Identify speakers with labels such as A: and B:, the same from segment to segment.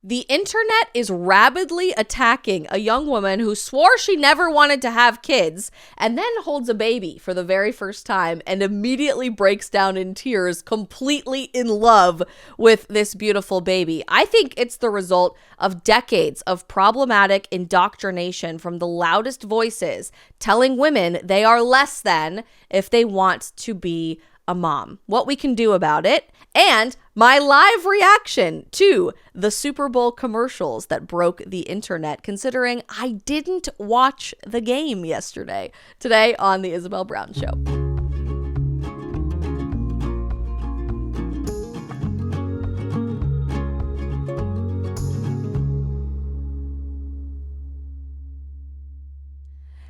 A: The internet is rabidly attacking a young woman who swore she never wanted to have kids and then holds a baby for the very first time and immediately breaks down in tears, completely in love with this beautiful baby. I think it's the result of decades of problematic indoctrination from the loudest voices telling women they are less than if they want to be a mom, what we can do about it, and my live reaction to the Super Bowl commercials that broke the internet, considering I didn't watch the game yesterday. Today on the Isabel Brown Show.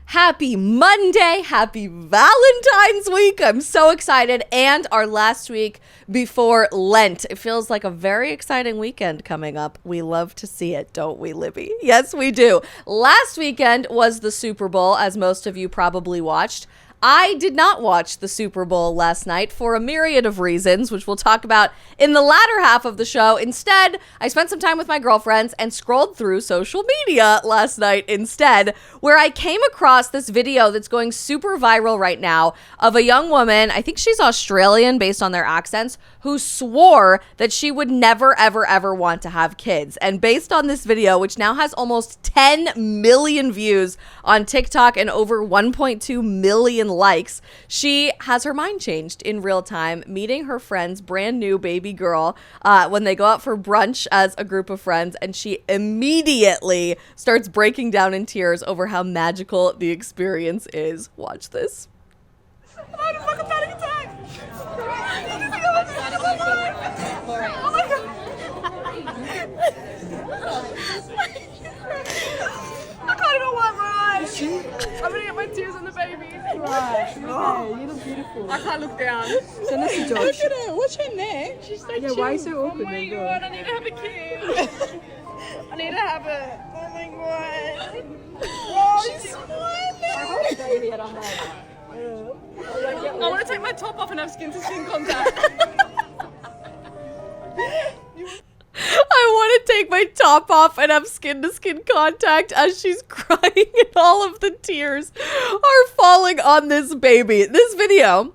A: Happy Monday, happy Valentine's week. I'm so excited. And our last week before Lent. It feels like a very exciting weekend coming up. We love to see it, don't we, Libby? Yes, we do. Last weekend was the Super Bowl, as most of you probably watched. I did not watch the Super Bowl last night for a myriad of reasons, which we'll talk about in the latter half of the show. Instead, I spent some time with my girlfriends and scrolled through social media last night instead, where I came across this video that's going super viral right now of a young woman, I think she's Australian based on their accents, who swore that she would never, ever, ever want to have kids. And based on this video, which now has almost 10 million views on TikTok and over 1.2 million likes, she has her mind changed in real time, meeting her friend's brand new baby girl when they go out for brunch as a group of friends, and she immediately starts breaking down in tears over how magical the experience is. Watch this. I had a fucking panic attack. Oh my God. I can't even wipe my eyes. I'm gonna get my tears on the baby.
B: Right. Okay, you look beautiful.
A: I can't look down.
B: Send us to Josh.
C: Look at her. What's her neck?
A: She's so
B: Yeah,
A: cute.
B: why so
A: Oh
B: awkward?
A: my God, I need to have a kid. I need to have it. Oh my God. Oh, she's smiling.
B: Baby, I don't know.
A: I want to take my top off and have skin-to-skin contact. I want to take my top off and have skin-to-skin contact as she's crying and all of the tears are falling on this baby. This video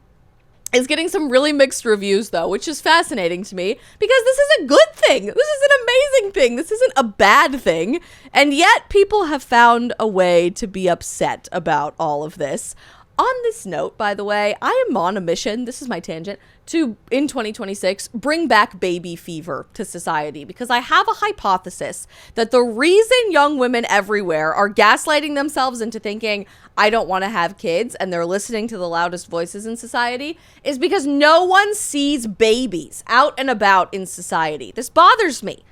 A: is getting some really mixed reviews, though, which is fascinating to me because this is a good thing. This is an amazing thing. This isn't a bad thing. And yet people have found a way to be upset about all of this. On this note, by the way, I am on a mission, this is my tangent, to, in 2026, bring back baby fever to society, because I have a hypothesis that the reason young women everywhere are gaslighting themselves into thinking, I don't want to have kids, and they're listening to the loudest voices in society, is because no one sees babies out and about in society. This bothers me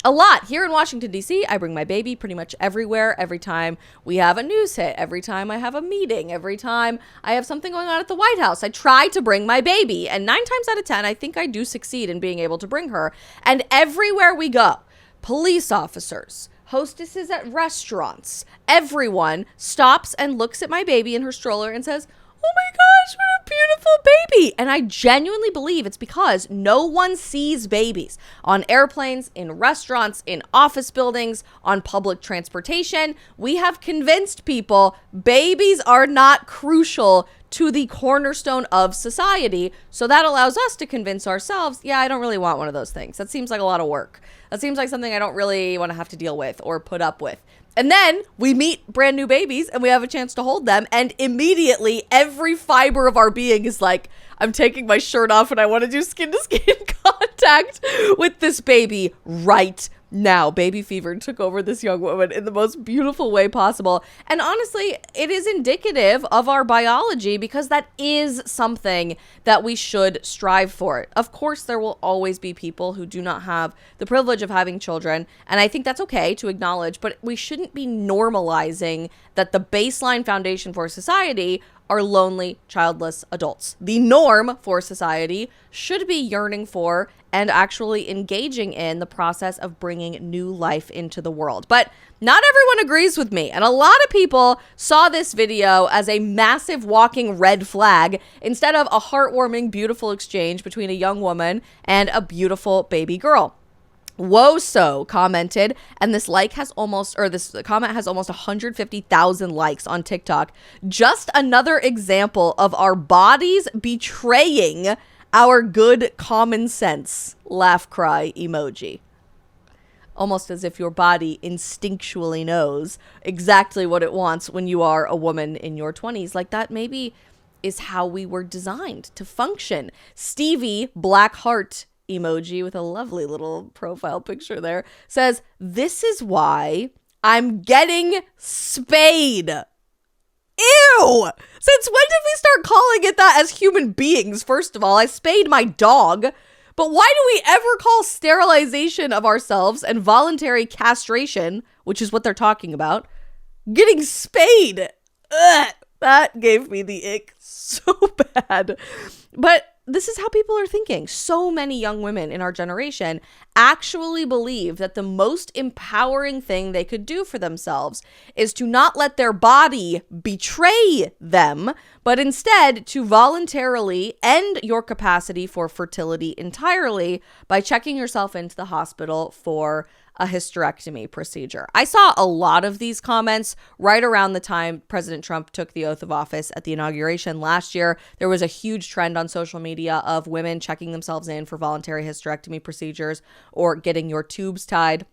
A: a lot. Here in Washington, D.C., I bring my baby pretty much everywhere, every time we have a news hit, every time I have a meeting, every time I have something going on at the White House. I try to bring my baby, and 9 times out of 10, I think I do succeed in being able to bring her. And everywhere we go, police officers, hostesses at restaurants, everyone stops and looks at my baby in her stroller and says, oh my gosh, what a beautiful baby. And I genuinely believe it's because no one sees babies on airplanes, in restaurants, in office buildings, on public transportation. We have convinced people babies are not crucial to the cornerstone of society. So that allows us to convince ourselves, yeah, I don't really want one of those things. That seems like a lot of work. That seems like something I don't really want to have to deal with or put up with. And then we meet brand new babies and we have a chance to hold them. And immediately every fiber of our being is like, I'm taking my shirt off and I want to do skin to skin contact with this baby right now. Baby fever took over this young woman in the most beautiful way possible. And honestly, it is indicative of our biology because that is something that we should strive for. Of course, there will always be people who do not have the privilege of having children. And I think that's okay to acknowledge, but we shouldn't be normalizing that the baseline foundation for society are lonely, childless adults. The norm for society should be yearning for and actually engaging in the process of bringing new life into the world. But not everyone agrees with me. And a lot of people saw this video as a massive walking red flag instead of a heartwarming, beautiful exchange between a young woman and a beautiful baby girl. Woso commented, and this comment has almost 150,000 likes on TikTok. Just another example of our bodies betraying our good common sense. Laugh cry emoji. Almost as if your body instinctually knows exactly what it wants when you are a woman in your 20s. Like that maybe is how we were designed to function. Stevie, black heart emoji with a lovely little profile picture there, says, "This is why I'm getting spayed." Ew! Since when did we start calling it that as human beings? First of all, I spayed my dog. But why do we ever call sterilization of ourselves and voluntary castration, which is what they're talking about, getting spayed? Ugh, that gave me the ick so bad. But this is how people are thinking. So many young women in our generation actually believe that the most empowering thing they could do for themselves is to not let their body betray them, but instead to voluntarily end your capacity for fertility entirely by checking yourself into the hospital for a hysterectomy procedure. I saw a lot of these comments right around the time President Trump took the oath of office at the inauguration last year. There was a huge trend on social media of women checking themselves in for voluntary hysterectomy procedures or getting your tubes tied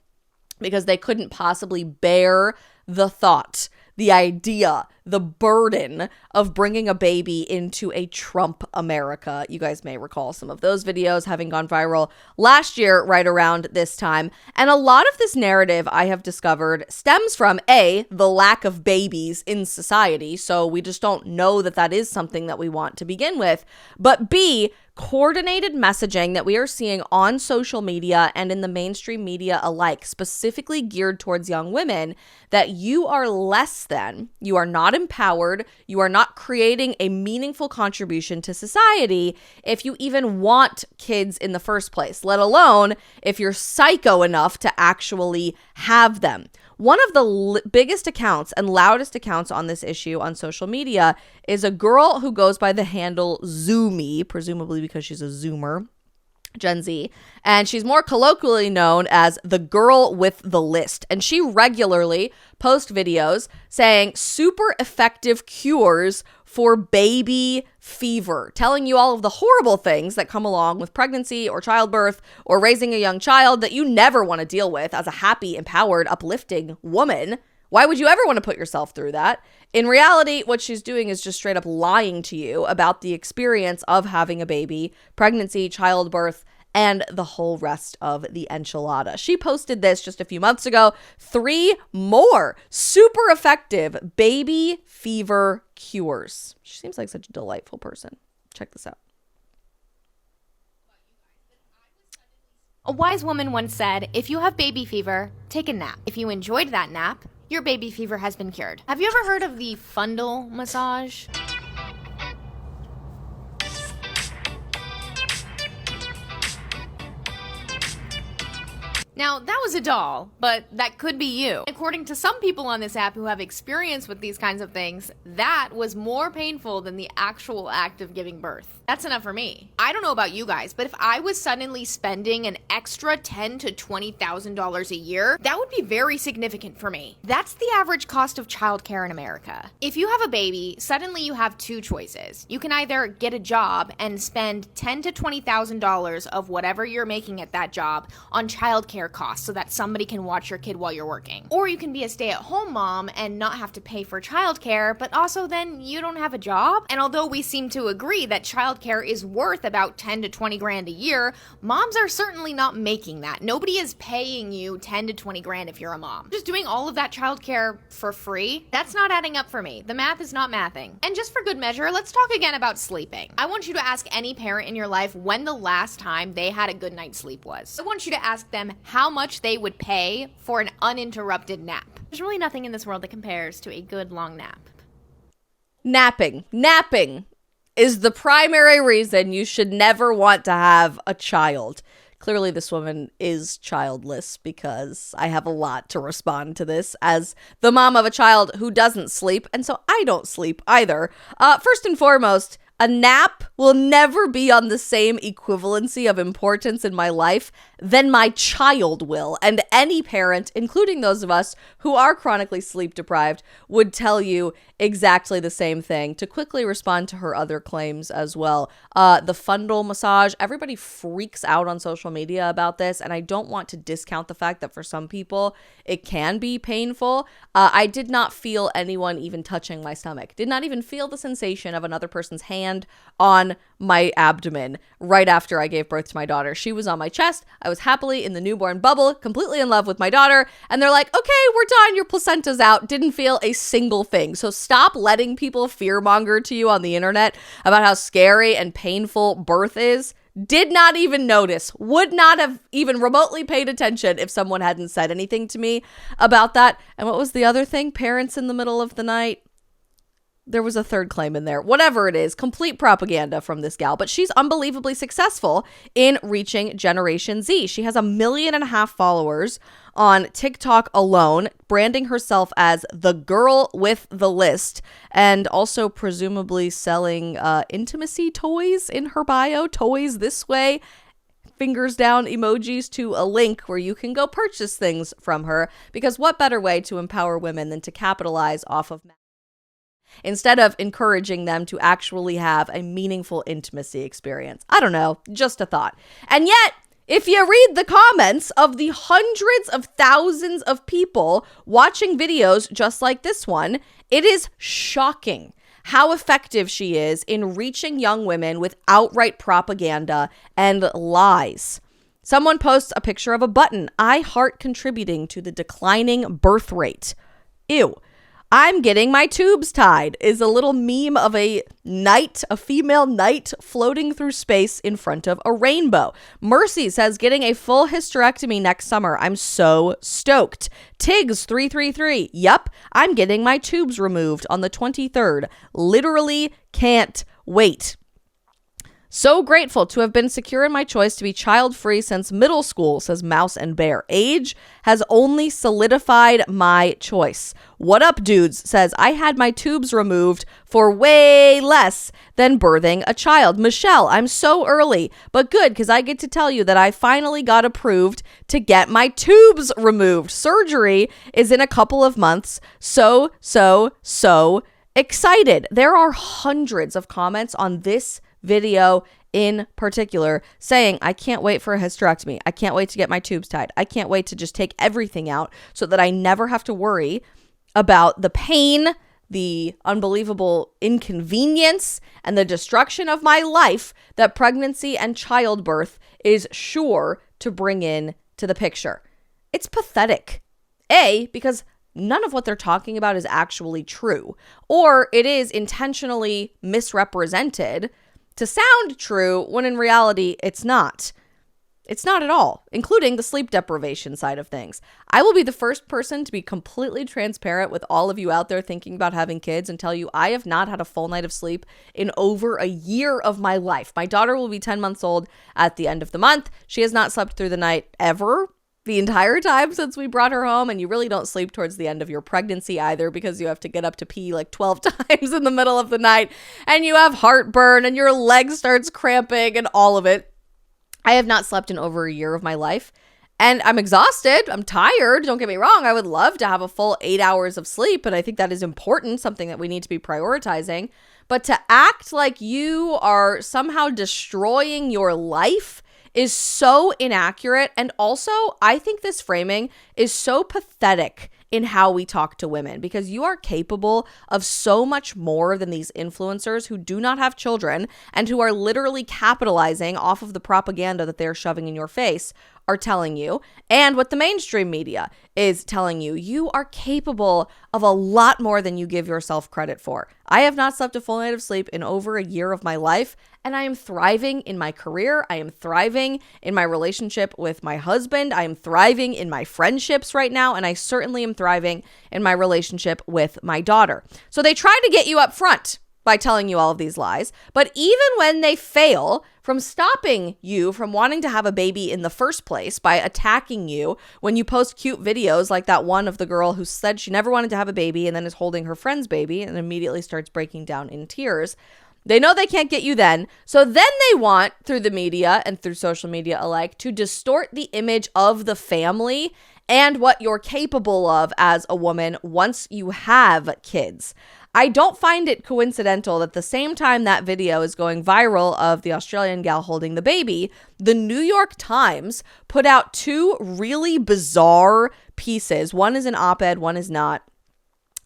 A: because they couldn't possibly bear the thought, the idea, the burden of bringing a baby into a Trump America. You guys may recall some of those videos having gone viral last year right around this time. And a lot of this narrative, I have discovered, stems from A, the lack of babies in society. So we just don't know that that is something that we want to begin with. But B, coordinated messaging that we are seeing on social media and in the mainstream media alike, specifically geared towards young women, that you are less than, you are not empowered, you are not creating a meaningful contribution to society if you even want kids in the first place, let alone if you're psycho enough to actually have them. One of the biggest accounts and loudest accounts on this issue on social media is a girl who goes by the handle Zoomy, presumably because she's a Zoomer, Gen Z, and she's more colloquially known as the girl with the list. And she regularly posts videos saying super effective cures for baby fever, telling you all of the horrible things that come along with pregnancy or childbirth or raising a young child that you never want to deal with as a happy, empowered, uplifting woman. Why would you ever want to put yourself through that? In reality, what she's doing is just straight up lying to you about the experience of having a baby, pregnancy, childbirth, and the whole rest of the enchilada. She posted this just a few months ago. 3 more super effective baby fever cures. She seems like such a delightful person. Check this out.
C: A wise woman once said, if you have baby fever, take a nap. If you enjoyed that nap, your baby fever has been cured. Have you ever heard of the fundal massage? Now, that was a doll, but that could be you. According to some people on this app who have experience with these kinds of things, that was more painful than the actual act of giving birth. That's enough for me. I don't know about you guys, but if I was suddenly spending an extra $10,000 to $20,000 a year, that would be very significant for me. That's the average cost of childcare in America. If you have a baby, suddenly you have 2 choices. You can either get a job and spend $10,000 to $20,000 of whatever you're making at that job on childcare costs so that somebody can watch your kid while you're working. Or you can be a stay-at-home mom and not have to pay for childcare, but also then you don't have a job. And although we seem to agree that childcare is worth about 10 to 20 grand a year, moms are certainly not making that. Nobody is paying you 10 to 20 grand if you're a mom. Just doing all of that childcare for free, that's not adding up for me. The math is not mathing. And just for good measure, let's talk again about sleeping. I want you to ask any parent in your life when the last time they had a good night's sleep was. I want you to ask them how much they would pay for an uninterrupted nap. There's really nothing in this world that compares to a good long nap.
A: Napping is the primary reason you should never want to have a child. Clearly, this woman is childless because I have a lot to respond to this as the mom of a child who doesn't sleep, and so I don't sleep either. First and foremost, A nap will never be on the same equivalency of importance in my life than my child will. And any parent, including those of us who are chronically sleep deprived, would tell you exactly the same thing. To quickly respond to her other claims as well. The fundal massage, everybody freaks out on social media about this, and I don't want to discount the fact that for some people it can be painful. I did not feel anyone even touching my stomach. Did not even feel the sensation of another person's hand on my abdomen right after I gave birth to my daughter. She was on my chest. I was happily in the newborn bubble, completely in love with my daughter. And they're like, okay, we're done. Your placenta's out. Didn't feel a single thing. So stop letting people fearmonger to you on the internet about how scary and painful birth is. Did not even notice, would not have even remotely paid attention if someone hadn't said anything to me about that. And what was the other thing? Parents in the middle of the night. There was a third claim in there. Whatever it is, complete propaganda from this gal. But she's unbelievably successful in reaching Generation Z. She has 1.5 million followers on TikTok alone, branding herself as the girl with the list, and also presumably selling intimacy toys in her bio. Toys this way. Fingers down emojis to a link where you can go purchase things from her. Because what better way to empower women than to capitalize off of instead of encouraging them to actually have a meaningful intimacy experience? I don't know, just a thought. And yet, if you read the comments of the hundreds of thousands of people watching videos just like this one, it is shocking how effective she is in reaching young women with outright propaganda and lies. Someone posts a picture of a button, I heart contributing to the declining birth rate. Ew. I'm getting my tubes tied is a little meme of a knight, a female knight floating through space in front of a rainbow. Mercy says getting a full hysterectomy next summer. I'm so stoked. Tiggs333. Yep, I'm getting my tubes removed on the 23rd. Literally can't wait. So grateful to have been secure in my choice to be child-free since middle school, says Mouse and Bear. Age has only solidified my choice. What up, dudes, says I had my tubes removed for way less than birthing a child. Michelle, I'm so early, but good because I get to tell you that I finally got approved to get my tubes removed. Surgery is in a couple of months. So excited. There are hundreds of comments on this video in particular saying, I can't wait for a hysterectomy. I can't wait to get my tubes tied. I can't wait to just take everything out so that I never have to worry about the pain, the unbelievable inconvenience, and the destruction of my life that pregnancy and childbirth is sure to bring in to the picture. It's pathetic. Because none of what they're talking about is actually true, or it is intentionally misrepresented to sound true when in reality it's not. It's not at all, including the sleep deprivation side of things. I will be the first person to be completely transparent with all of you out there thinking about having kids and tell you I have not had a full night of sleep in over a year of my life. My daughter will be 10 months old at the end of the month. She has not slept through the night ever, the entire time since we brought her home. And you really don't sleep towards the end of your pregnancy either, because you have to get up to pee like 12 times in the middle of the night, and you have heartburn and your leg starts cramping and all of it. I have not slept in over a year of my life, and I'm exhausted. I'm tired. Don't get me wrong. I would love to have a full 8 hours of sleep, and I think that is important, something that we need to be prioritizing. But to act like you are somehow destroying your life is so inaccurate. And also, I think this framing is so pathetic in how we talk to women, because you are capable of so much more than these influencers who do not have children and who are literally capitalizing off of the propaganda that they're shoving in your face are telling you, and what the mainstream media is telling you. You are capable of a lot more than you give yourself credit for. I have not slept a full night of sleep in over a year of my life, and I am thriving in my career. I am thriving in my relationship with my husband. I am thriving in my friendships right now, and I certainly am thriving in my relationship with my daughter. So they try to get you up front by telling you all of these lies, but even when they fail from stopping you from wanting to have a baby in the first place by attacking you when you post cute videos like that one of the girl who said she never wanted to have a baby and then is holding her friend's baby and immediately starts breaking down in tears, They know they can't get you then. So then they want, through the media and through social media alike, to distort the image of the family and what you're capable of as a woman once you have kids. I don't find it coincidental that the same time that video is going viral of the Australian gal holding the baby, the New York Times put out two really bizarre pieces. One is an op-ed, one is not.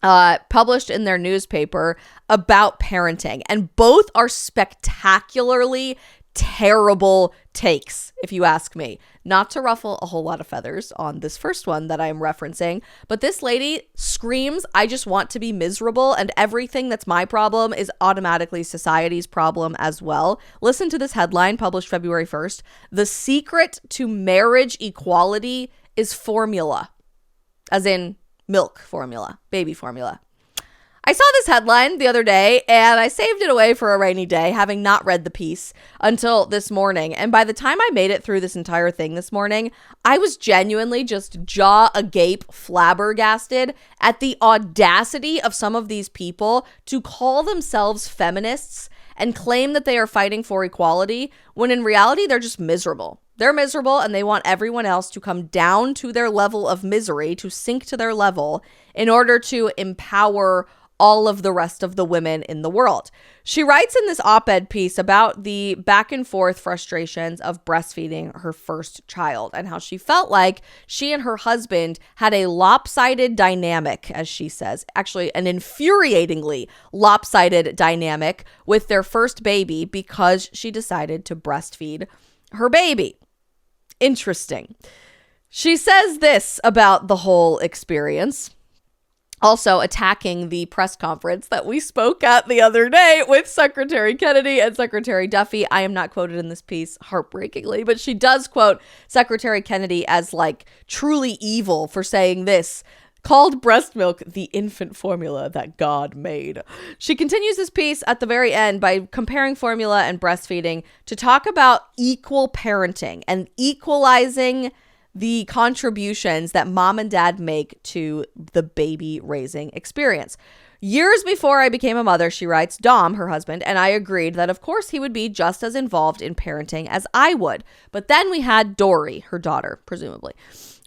A: Published in their newspaper about parenting. And both are spectacularly terrible takes, if you ask me. Not to ruffle a whole lot of feathers on this first one that I'm referencing, but this lady screams, I just want to be miserable, and everything that's my problem is automatically society's problem as well. Listen to this headline published February 1st. The secret to marriage equality is formula. As in milk formula, baby formula. I saw this headline the other day and I saved it away for a rainy day, having not read the piece until this morning. And by the time I made it through this entire thing this morning, I was genuinely just jaw agape, flabbergasted at the audacity of some of these people to call themselves feminists and claim that they are fighting for equality, when in reality, they're just miserable. They're miserable and they want everyone else to come down to their level of misery, to sink to their level in order to empower all of the rest of the women in the world. She writes in this op-ed piece about the back and forth frustrations of breastfeeding her first child and how she felt like she and her husband had a lopsided dynamic, as she says, actually an infuriatingly lopsided dynamic with their first baby because she decided to breastfeed her baby. Interesting. She says this about the whole experience, also attacking the press conference that we spoke at the other day with Secretary Kennedy and Secretary Duffy. I am not quoted in this piece, heartbreakingly, but she does quote Secretary Kennedy as like truly evil for saying this, called breast milk the infant formula that God made. She continues this piece at the very end by comparing formula and breastfeeding to talk about equal parenting and equalizing the contributions that mom and dad make to the baby raising experience. Years before I became a mother, she writes, Dom, her husband, and I agreed that of course he would be just as involved in parenting as I would. But then we had Dory, her daughter, presumably.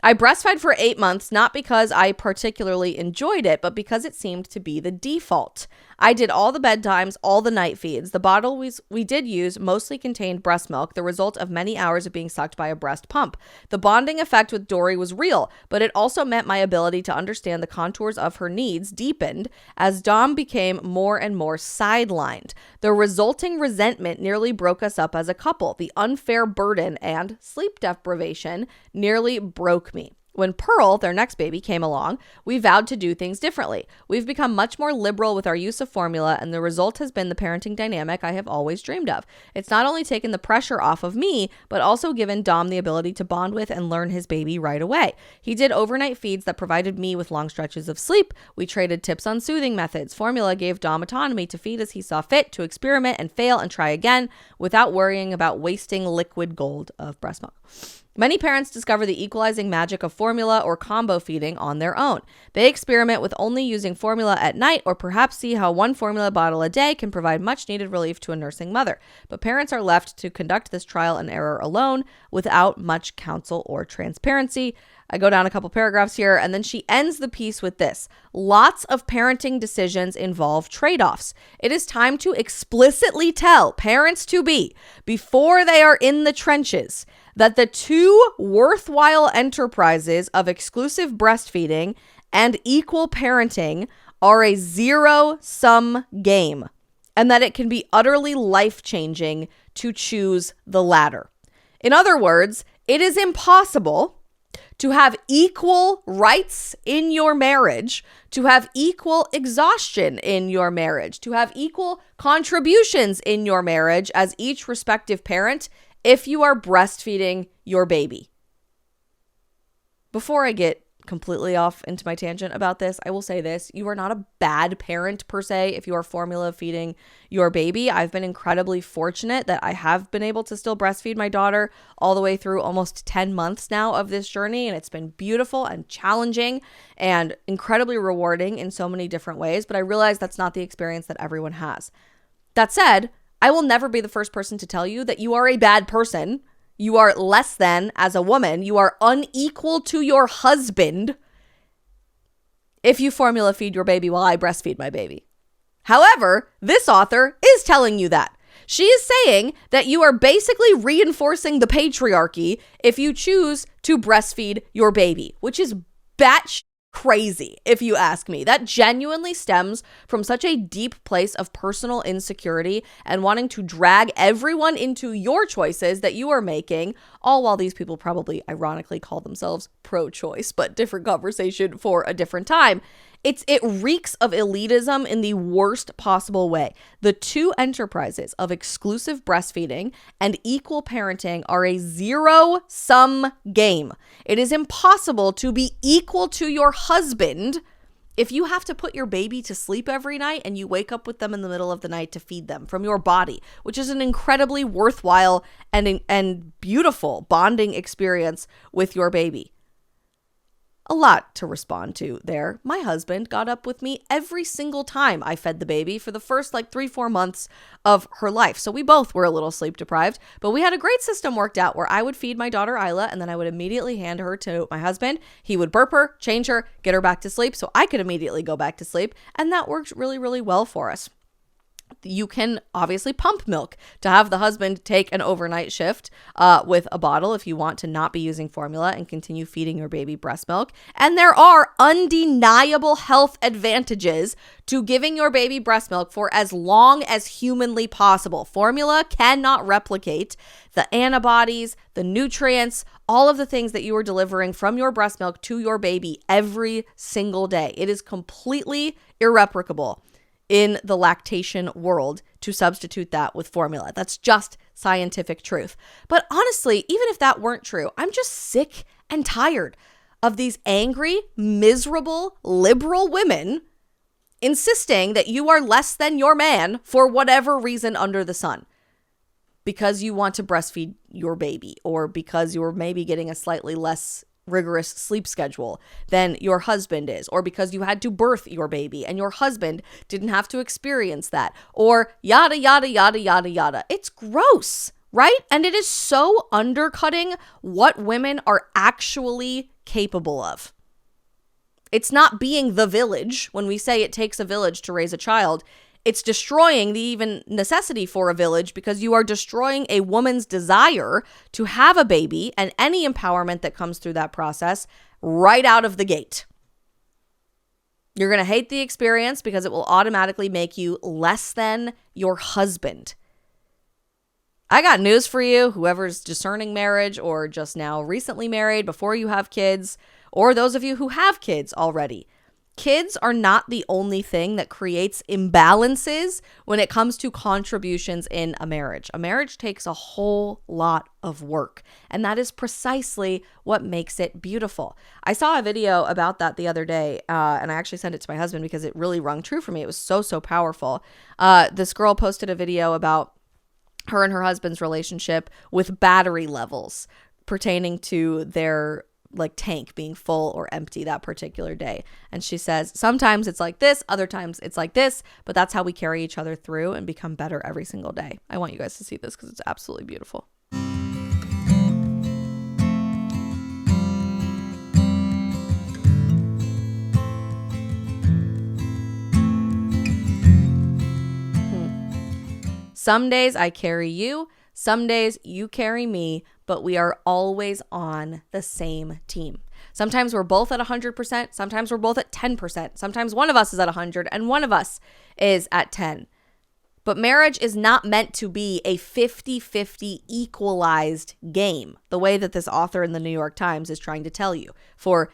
A: I breastfed for 8 months, not because I particularly enjoyed it, but because it seemed to be the default. I did all the bedtimes, all the night feeds. The bottle we did use mostly contained breast milk, the result of many hours of being sucked by a breast pump. The bonding effect with Dory was real, but it also meant my ability to understand the contours of her needs deepened as Dom became more and more sidelined. The resulting resentment nearly broke us up as a couple. The unfair burden and sleep deprivation nearly broke me. When Pearl, their next baby, came along, we vowed to do things differently. We've become much more liberal with our use of formula, and the result has been the parenting dynamic I have always dreamed of. It's not only taken the pressure off of me, but also given Dom the ability to bond with and learn his baby right away. He did overnight feeds that provided me with long stretches of sleep. We traded tips on soothing methods. Formula gave Dom autonomy to feed as he saw fit, to experiment and fail and try again without worrying about wasting liquid gold of breast milk. Many parents discover the equalizing magic of formula or combo feeding on their own. They experiment with only using formula at night, or perhaps see how one formula bottle a day can provide much needed relief to a nursing mother. But parents are left to conduct this trial and error alone without much counsel or transparency. I go down a couple paragraphs here, and then she ends the piece with this. Lots of parenting decisions involve trade-offs. It is time to explicitly tell parents-to-be, before they are in the trenches, that the two worthwhile enterprises of exclusive breastfeeding and equal parenting are a zero-sum game, and that it can be utterly life-changing to choose the latter. In other words, it is impossible to have equal rights in your marriage, to have equal exhaustion in your marriage, to have equal contributions in your marriage as each respective parent if you are breastfeeding your baby. Before I get completely off into my tangent about this, I will say this. You are not a bad parent per se if you are formula feeding your baby. I've been incredibly fortunate that I have been able to still breastfeed my daughter all the way through almost 10 months now of this journey, and it's been beautiful and challenging and incredibly rewarding in so many different ways, but I realize that's not the experience that everyone has. That said, I will never be the first person to tell you that you are a bad person. You are less than as a woman. You are unequal to your husband if you formula feed your baby while I breastfeed my baby. However, this author is telling you that. She is saying that you are basically reinforcing the patriarchy if you choose to breastfeed your baby, which is batshit crazy, if you ask me. That genuinely stems from such a deep place of personal insecurity and wanting to drag everyone into your choices that you are making, all while these people probably ironically call themselves pro-choice, but different conversation for a different time. It reeks of elitism in the worst possible way. The two enterprises of exclusive breastfeeding and equal parenting are a zero-sum game. It is impossible to be equal to your husband if you have to put your baby to sleep every night and you wake up with them in the middle of the night to feed them from your body, which is an incredibly worthwhile and beautiful bonding experience with your baby. A lot to respond to there. My husband got up with me every single time I fed the baby for the first 3-4 months of her life. So we both were a little sleep deprived, but we had a great system worked out where I would feed my daughter Isla and then I would immediately hand her to my husband. He would burp her, change her, get her back to sleep so I could immediately go back to sleep. And that worked really, really well for us. You can obviously pump milk to have the husband take an overnight shift with a bottle if you want to not be using formula and continue feeding your baby breast milk. And there are undeniable health advantages to giving your baby breast milk for as long as humanly possible. Formula cannot replicate the antibodies, the nutrients, all of the things that you are delivering from your breast milk to your baby every single day. It is completely irreplicable in the lactation world to substitute that with formula. That's just scientific truth. But honestly, even if that weren't true, I'm just sick and tired of these angry, miserable, liberal women insisting that you are less than your man for whatever reason under the sun. Because you want to breastfeed your baby, or because you're maybe getting a slightly less rigorous sleep schedule than your husband is, or because you had to birth your baby and your husband didn't have to experience that, or yada, yada, yada, yada, yada. It's gross, right? And it is so undercutting what women are actually capable of. It's not being the village. When we say it takes a village to raise a child, it's destroying the even necessity for a village, because you are destroying a woman's desire to have a baby and any empowerment that comes through that process right out of the gate. You're going to hate the experience because it will automatically make you less than your husband. I got news for you, whoever's discerning marriage or just now recently married before you have kids, or those of you who have kids already. Kids are not the only thing that creates imbalances when it comes to contributions in a marriage. A marriage takes a whole lot of work, and that is precisely what makes it beautiful. I saw a video about that the other day, and I actually sent it to my husband because it really rung true for me. It was so powerful. This girl posted a video about her and her husband's relationship with battery levels pertaining to their tank being full or empty that particular day. And she says, sometimes it's like this, other times it's like this, but that's how we carry each other through and become better every single day. I want you guys to see this because it's absolutely beautiful. Some days I carry you, some days you carry me, but we are always on the same team. Sometimes we're both at 100%. Sometimes we're both at 10%. Sometimes one of us is at 100 and one of us is at 10. But marriage is not meant to be a 50-50 equalized game, the way that this author in the New York Times is trying to tell you, for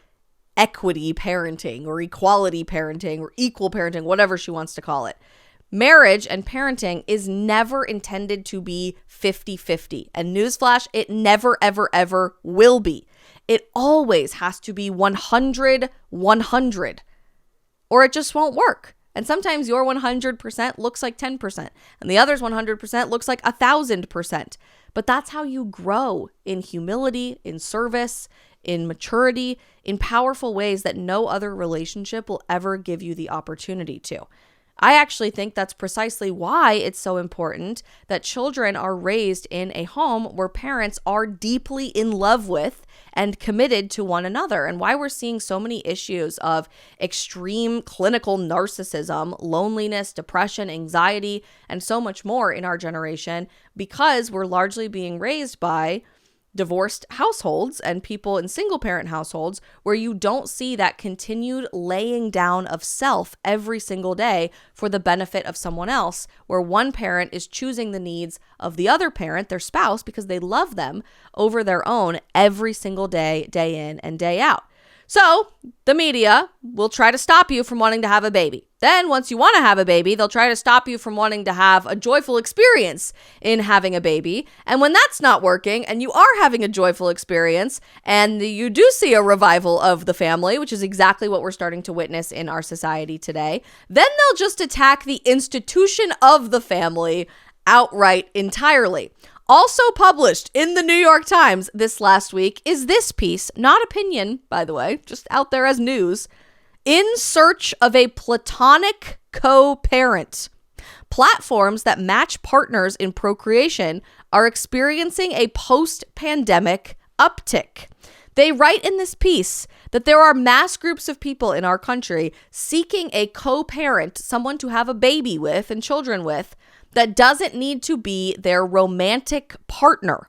A: equity parenting or equality parenting or equal parenting, whatever she wants to call it. Marriage and parenting is never intended to be 50-50. And newsflash, it never, ever, ever will be. It always has to be 100-100, or it just won't work. And sometimes your 100% looks like 10%, and the other's 100% looks like 1,000%. But that's how you grow in humility, in service, in maturity, in powerful ways that no other relationship will ever give you the opportunity to. I actually think that's precisely why it's so important that children are raised in a home where parents are deeply in love with and committed to one another, and why we're seeing so many issues of extreme clinical narcissism, loneliness, depression, anxiety, and so much more in our generation, because we're largely being raised by divorced households and people in single parent households where you don't see that continued laying down of self every single day for the benefit of someone else, where one parent is choosing the needs of the other parent, their spouse, because they love them over their own every single day, day in and day out. So the media will try to stop you from wanting to have a baby. Then once you want to have a baby, they'll try to stop you from wanting to have a joyful experience in having a baby. And when that's not working and you are having a joyful experience and you do see a revival of the family, which is exactly what we're starting to witness in our society today, then they'll just attack the institution of the family outright entirely. Also published in the New York Times this last week is this piece, not opinion, by the way, just out there as news. In search of a platonic co-parent. Platforms that match partners in procreation are experiencing a post-pandemic uptick. They write in this piece that there are mass groups of people in our country seeking a co-parent, someone to have a baby with and children with, that doesn't need to be their romantic partner.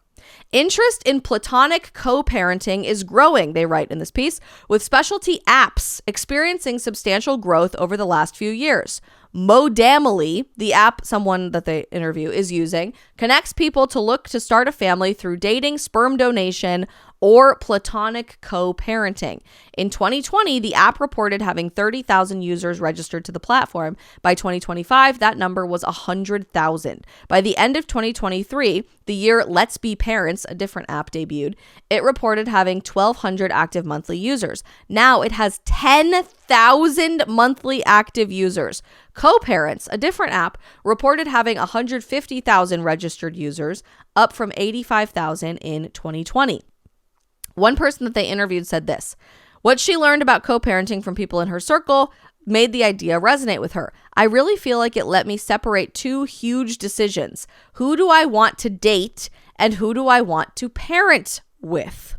A: Interest in platonic co-parenting is growing, they write in this piece, with specialty apps experiencing substantial growth over the last few years. Modamily, the app someone that they interview is using, connects people to look to start a family through dating, sperm donation, or platonic co-parenting. In 2020, the app reported having 30,000 users registered to the platform. By 2025, that number was 100,000. By the end of 2023, the year Let's Be Parents, a different app, debuted, it reported having 1,200 active monthly users. Now it has 10,000 monthly active users. Co-Parents, a different app, reported having 150,000 registered users, up from 85,000 in 2020. One person that they interviewed said this: what she learned about co-parenting from people in her circle made the idea resonate with her. I really feel like it let me separate two huge decisions. Who do I want to date and who do I want to parent with?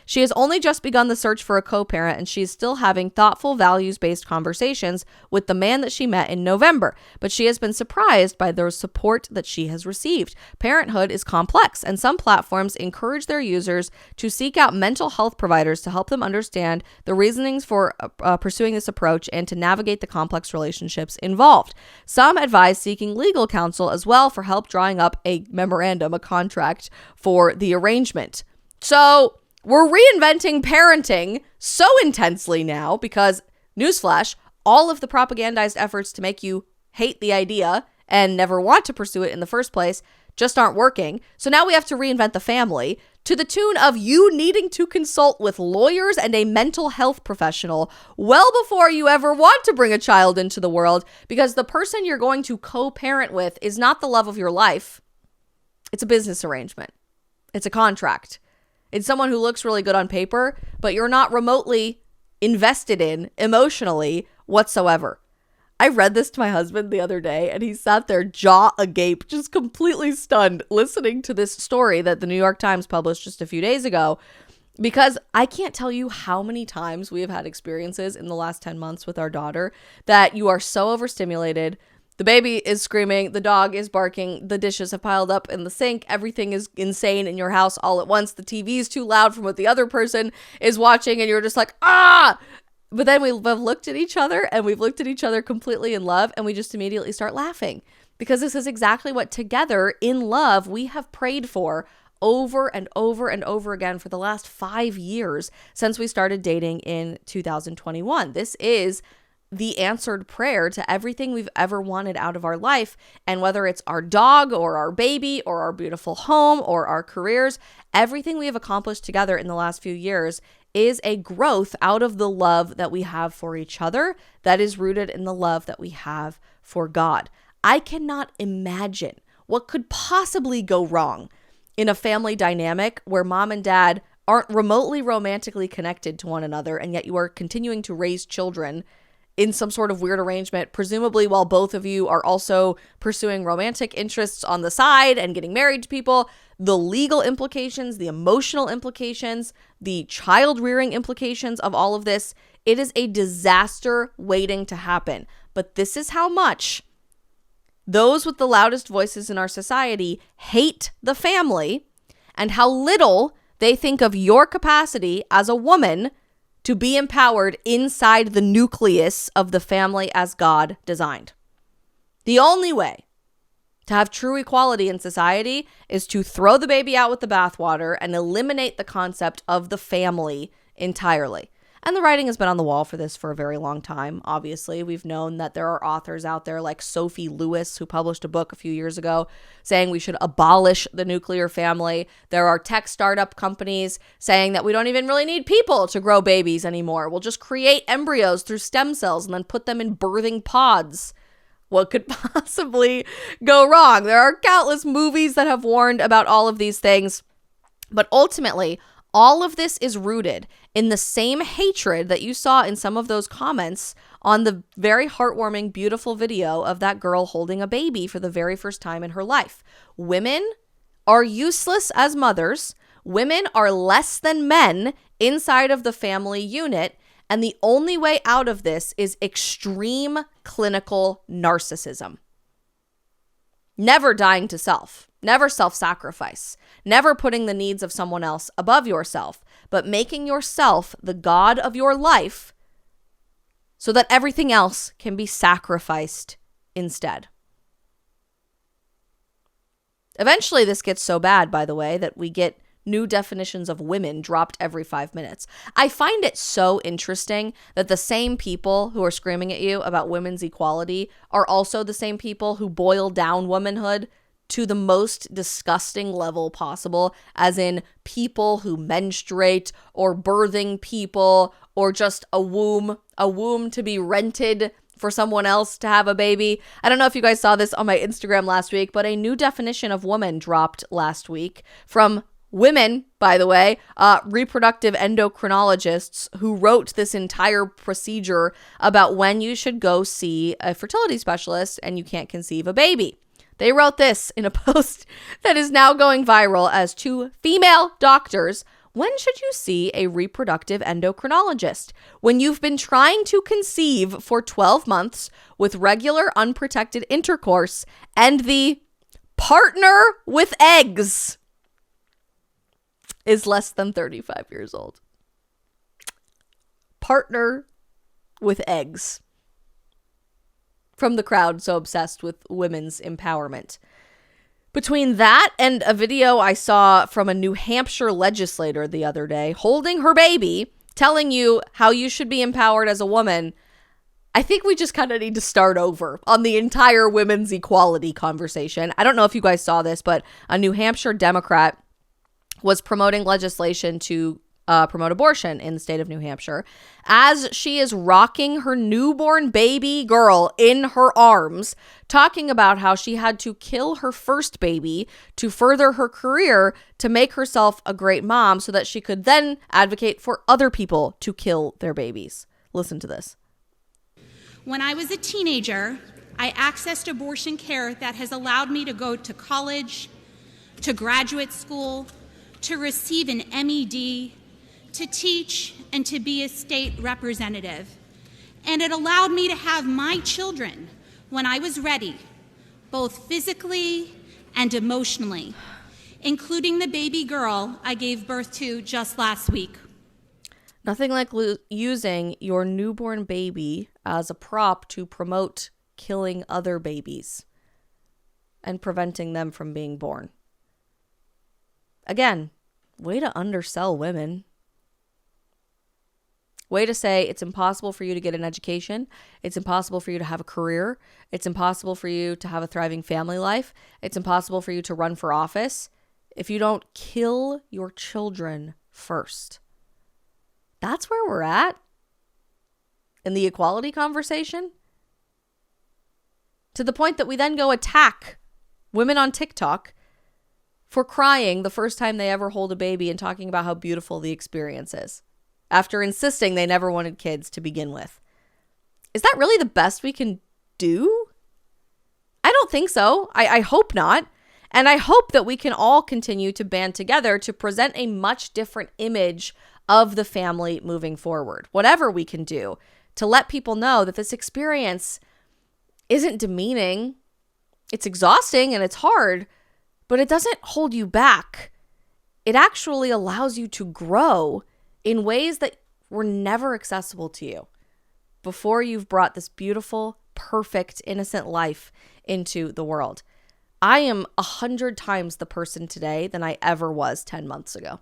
A: She has only just begun the search for a co-parent, and she's still having thoughtful, values-based conversations with the man that she met in November, but she has been surprised by the support that she has received. Parenthood is complex, and some platforms encourage their users to seek out mental health providers to help them understand the reasonings for pursuing this approach and to navigate the complex relationships involved. Some advise seeking legal counsel as well for help drawing up a memorandum, a contract for the arrangement. So we're reinventing parenting so intensely now because, newsflash, all of the propagandized efforts to make you hate the idea and never want to pursue it in the first place just aren't working. So now we have to reinvent the family to the tune of you needing to consult with lawyers and a mental health professional well before you ever want to bring a child into the world, because the person you're going to co-parent with is not the love of your life. It's a business arrangement. It's a contract. It's someone who looks really good on paper, but you're not remotely invested in emotionally whatsoever. I read this to my husband the other day, and he sat there jaw agape, just completely stunned, listening to this story that the New York Times published just a few days ago, because I can't tell you how many times we have had experiences in the last 10 months with our daughter that you are so overstimulated. The baby is screaming, the dog is barking, the dishes have piled up in the sink, everything is insane in your house all at once, the TV is too loud from what the other person is watching, and you're just like, ah! But then we've looked at each other, and we've looked at each other completely in love, and we just immediately start laughing. Because this is exactly what together, in love, we have prayed for over and over and over again for the last 5 years since we started dating in 2021. This is the answered prayer to everything we've ever wanted out of our life. And whether it's our dog or our baby or our beautiful home or our careers, everything we have accomplished together in the last few years is a growth out of the love that we have for each other that is rooted in the love that we have for God. I cannot imagine what could possibly go wrong in a family dynamic where mom and dad aren't remotely romantically connected to one another, and yet you are continuing to raise children in some sort of weird arrangement, presumably while both of you are also pursuing romantic interests on the side and getting married to people, the legal implications, the emotional implications, the child rearing implications of all of this, it is a disaster waiting to happen. But this is how much those with the loudest voices in our society hate the family and how little they think of your capacity as a woman to be empowered inside the nucleus of the family as God designed. The only way to have true equality in society is to throw the baby out with the bathwater and eliminate the concept of the family entirely. And the writing has been on the wall for this for a very long time. Obviously, we've known that there are authors out there like Sophie Lewis, who published a book a few years ago saying we should abolish the nuclear family. There are tech startup companies saying that we don't even really need people to grow babies anymore. We'll just create embryos through stem cells and then put them in birthing pods. What could possibly go wrong? There are countless movies that have warned about all of these things. But ultimately, all of this is rooted in the same hatred that you saw in some of those comments on the very heartwarming, beautiful video of that girl holding a baby for the very first time in her life. Women are useless as mothers. Women are less than men inside of the family unit. And the only way out of this is extreme clinical narcissism. Never dying to self, never self-sacrifice, never putting the needs of someone else above yourself, but making yourself the god of your life so that everything else can be sacrificed instead. Eventually, this gets so bad, by the way, that we get new definitions of women dropped every 5 minutes. I find it so interesting that the same people who are screaming at you about women's equality are also the same people who boil down womanhood to the most disgusting level possible, as in people who menstruate or birthing people or just a womb to be rented for someone else to have a baby. I don't know if you guys saw this on my Instagram last week, but a new definition of woman dropped last week from women, by the way, reproductive endocrinologists who wrote this entire procedure about when you should go see a fertility specialist and you can't conceive a baby. They wrote this in a post that is now going viral as to female doctors. When should you see a reproductive endocrinologist? When you've been trying to conceive for 12 months with regular unprotected intercourse and the partner with eggs is less than 35 years old. Partner with eggs. From the crowd so obsessed with women's empowerment. Between that and a video I saw from a New Hampshire legislator the other day holding her baby, telling you how you should be empowered as a woman, I think we just kind of need to start over on the entire women's equality conversation. I don't know if you guys saw this, but a New Hampshire Democrat was promoting legislation to promote abortion in the state of New Hampshire as she is rocking her newborn baby girl in her arms, talking about how she had to kill her first baby to further her career to make herself a great mom so that she could then advocate for other people to kill their babies. Listen to this.
D: When I was a teenager, I accessed abortion care that has allowed me to go to college, to graduate school, to receive an MED, to teach, and to be a state representative. And it allowed me to have my children when I was ready, both physically and emotionally, including the baby girl I gave birth to just last week.
A: Nothing like using your newborn baby as a prop to promote killing other babies and preventing them from being born. Again, way to undersell women. Way to say it's impossible for you to get an education. It's impossible for you to have a career. It's impossible for you to have a thriving family life. It's impossible for you to run for office if you don't kill your children first. That's where we're at in the equality conversation. To the point that we then go attack women on TikTok for crying the first time they ever hold a baby and talking about how beautiful the experience is, after insisting they never wanted kids to begin with. Is that really the best we can do? I don't think so. I hope not. And I hope that we can all continue to band together to present a much different image of the family moving forward. Whatever we can do to let people know that this experience isn't demeaning. It's exhausting and it's hard, but it doesn't hold you back. It actually allows you to grow in ways that were never accessible to you before you've brought this beautiful, perfect, innocent life into the world. I am 100 times the person today than I ever was 10 months ago.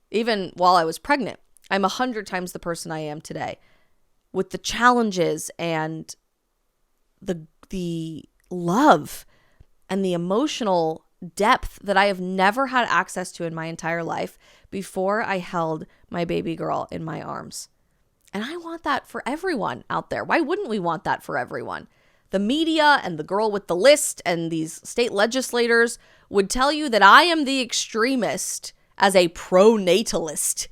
A: Even while I was pregnant, I'm 100 times the person I am today, with the challenges and the love and the emotional depth that I have never had access to in my entire life before I held my baby girl in my arms. And I want that for everyone out there. Why wouldn't we want that for everyone? The media and the girl with the list and these state legislators would tell you that I am the extremist as a pro-natalist,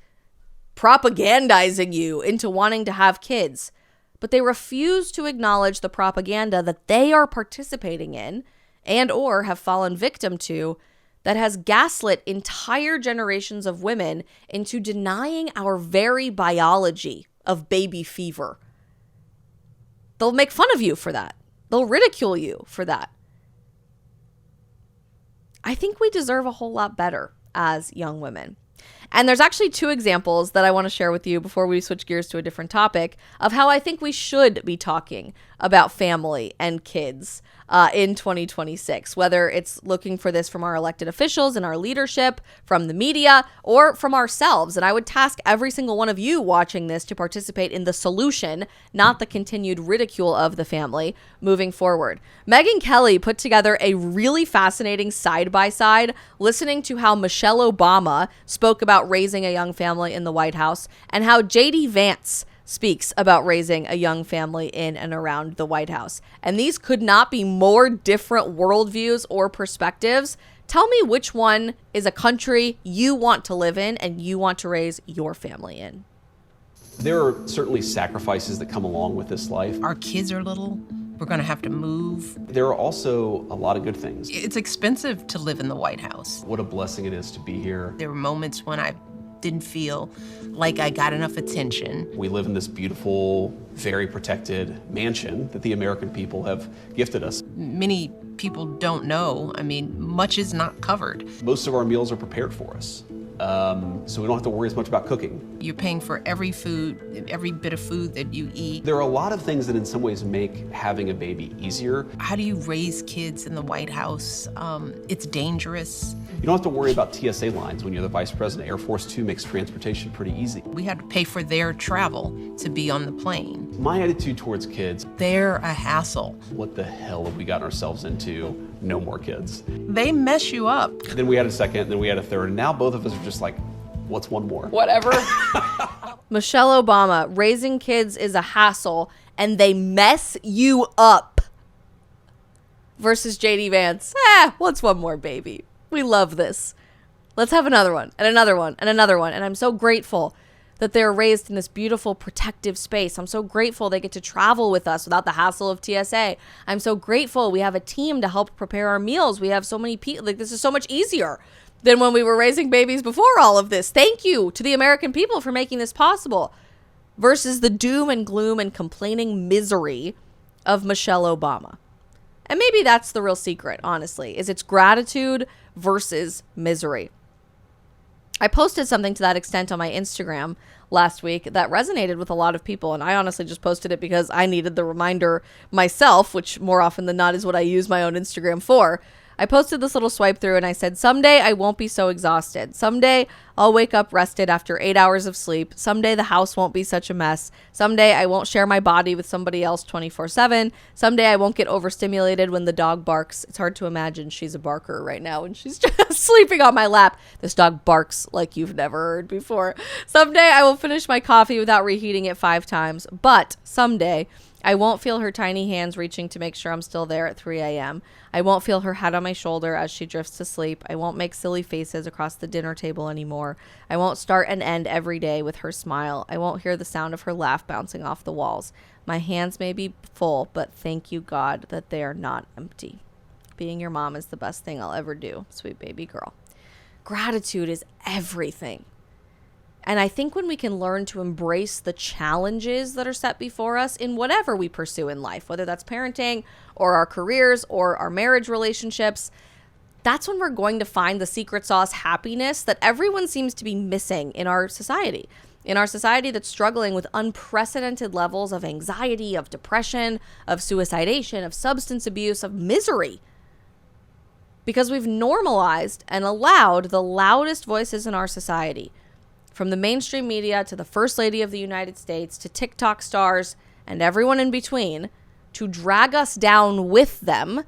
A: propagandizing you into wanting to have kids. But they refuse to acknowledge the propaganda that they are participating in and or have fallen victim to that has gaslit entire generations of women into denying our very biology of baby fever. They'll make fun of you for that. They'll ridicule you for that. I think we deserve a whole lot better as young women. And there's actually 2 examples that I want to share with you before we switch gears to a different topic of how I think we should be talking about family and kids in 2026, whether it's looking for this from our elected officials and our leadership, from the media, or from ourselves. And I would task every single one of you watching this to participate in the solution, not the continued ridicule of the family moving forward. Megyn Kelly put together a really fascinating side-by-side listening to how Michelle Obama spoke about raising a young family in the White House and how JD Vance speaks about raising a young family in and around the White House. And these could not be more different worldviews or perspectives. Tell me which one is a country you want to live in and you want to raise your family in.
E: There are certainly sacrifices that come along with this life.
F: Our kids are little. We're going to have to move.
E: There are also a lot of good things.
F: It's expensive to live in the White House.
E: What a blessing it is to be here.
F: There were moments when I didn't feel like I got enough attention.
E: We live in this beautiful, very protected mansion that the American people have gifted us.
F: Many people don't know. I mean, much is not covered.
E: Most of our meals are prepared for us, so we don't have to worry as much about cooking.
F: You're paying for every food, every bit of food that you eat.
E: There are a lot of things that in some ways make having a baby easier.
F: How do you raise kids in the White House? It's dangerous.
E: You don't have to worry about TSA lines when you're the vice president. Air Force 2 makes transportation pretty easy.
F: We had to pay for their travel to be on the plane.
E: My attitude towards kids,
F: They're a hassle.
E: what the hell have we gotten ourselves into? No more kids.
F: They mess you up.
E: Then we had a second, then we had a third, and now both of us are just like, what's one more?
A: Whatever. Michelle Obama, raising kids is a hassle and they mess you up. Versus JD Vance, what's one more, baby? We love this. Let's have another one and another one and another one. And I'm so grateful that they're raised in this beautiful protective space. I'm so grateful they get to travel with us without the hassle of TSA. I'm so grateful we have a team to help prepare our meals. We have so many people. Like, this is so much easier than when we were raising babies before all of this. Thank you to the American people for making this possible. Versus the doom and gloom and complaining misery of Michelle Obama. And maybe that's the real secret, honestly, is it's gratitude versus misery. I posted something to that extent on my Instagram last week that resonated with a lot of people. And I honestly just posted it because I needed the reminder myself, which more often than not is what I use my own Instagram for. I posted this little swipe through and I said, someday I won't be so exhausted. Someday I'll wake up rested after 8 hours of sleep. Someday the house won't be such a mess. Someday I won't share my body with somebody else 24/7. Someday I won't get overstimulated when the dog barks. It's hard to imagine she's a barker right now and she's just sleeping on my lap. This dog barks like you've never heard before. Someday I will finish my coffee without reheating it 5 times. But someday I won't feel her tiny hands reaching to make sure I'm still there at 3 a.m. I won't feel her head on my shoulder as she drifts to sleep. I won't make silly faces across the dinner table anymore. I won't start and end every day with her smile. I won't hear the sound of her laugh bouncing off the walls. My hands may be full, but thank you, God, that they are not empty. Being your mom is the best thing I'll ever do, sweet baby girl. Gratitude is everything. And I think when we can learn to embrace the challenges that are set before us in whatever we pursue in life, whether that's parenting or our careers or our marriage relationships, that's when we're going to find the secret sauce happiness that everyone seems to be missing in our society. In our society that's struggling with unprecedented levels of anxiety, of depression, of suicidation, of substance abuse, of misery. Because we've normalized and allowed the loudest voices in our society, from the mainstream media to the First Lady of the United States to TikTok stars and everyone in between, to drag us down with them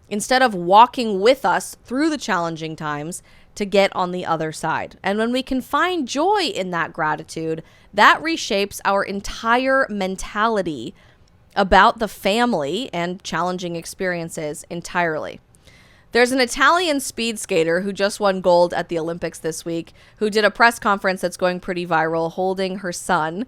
A: instead of walking with us through the challenging times to get on the other side. And when we can find joy in that gratitude, that reshapes our entire mentality about the family and challenging experiences entirely. There's an Italian speed skater who just won gold at the Olympics this week, who did a press conference that's going pretty viral, holding her son,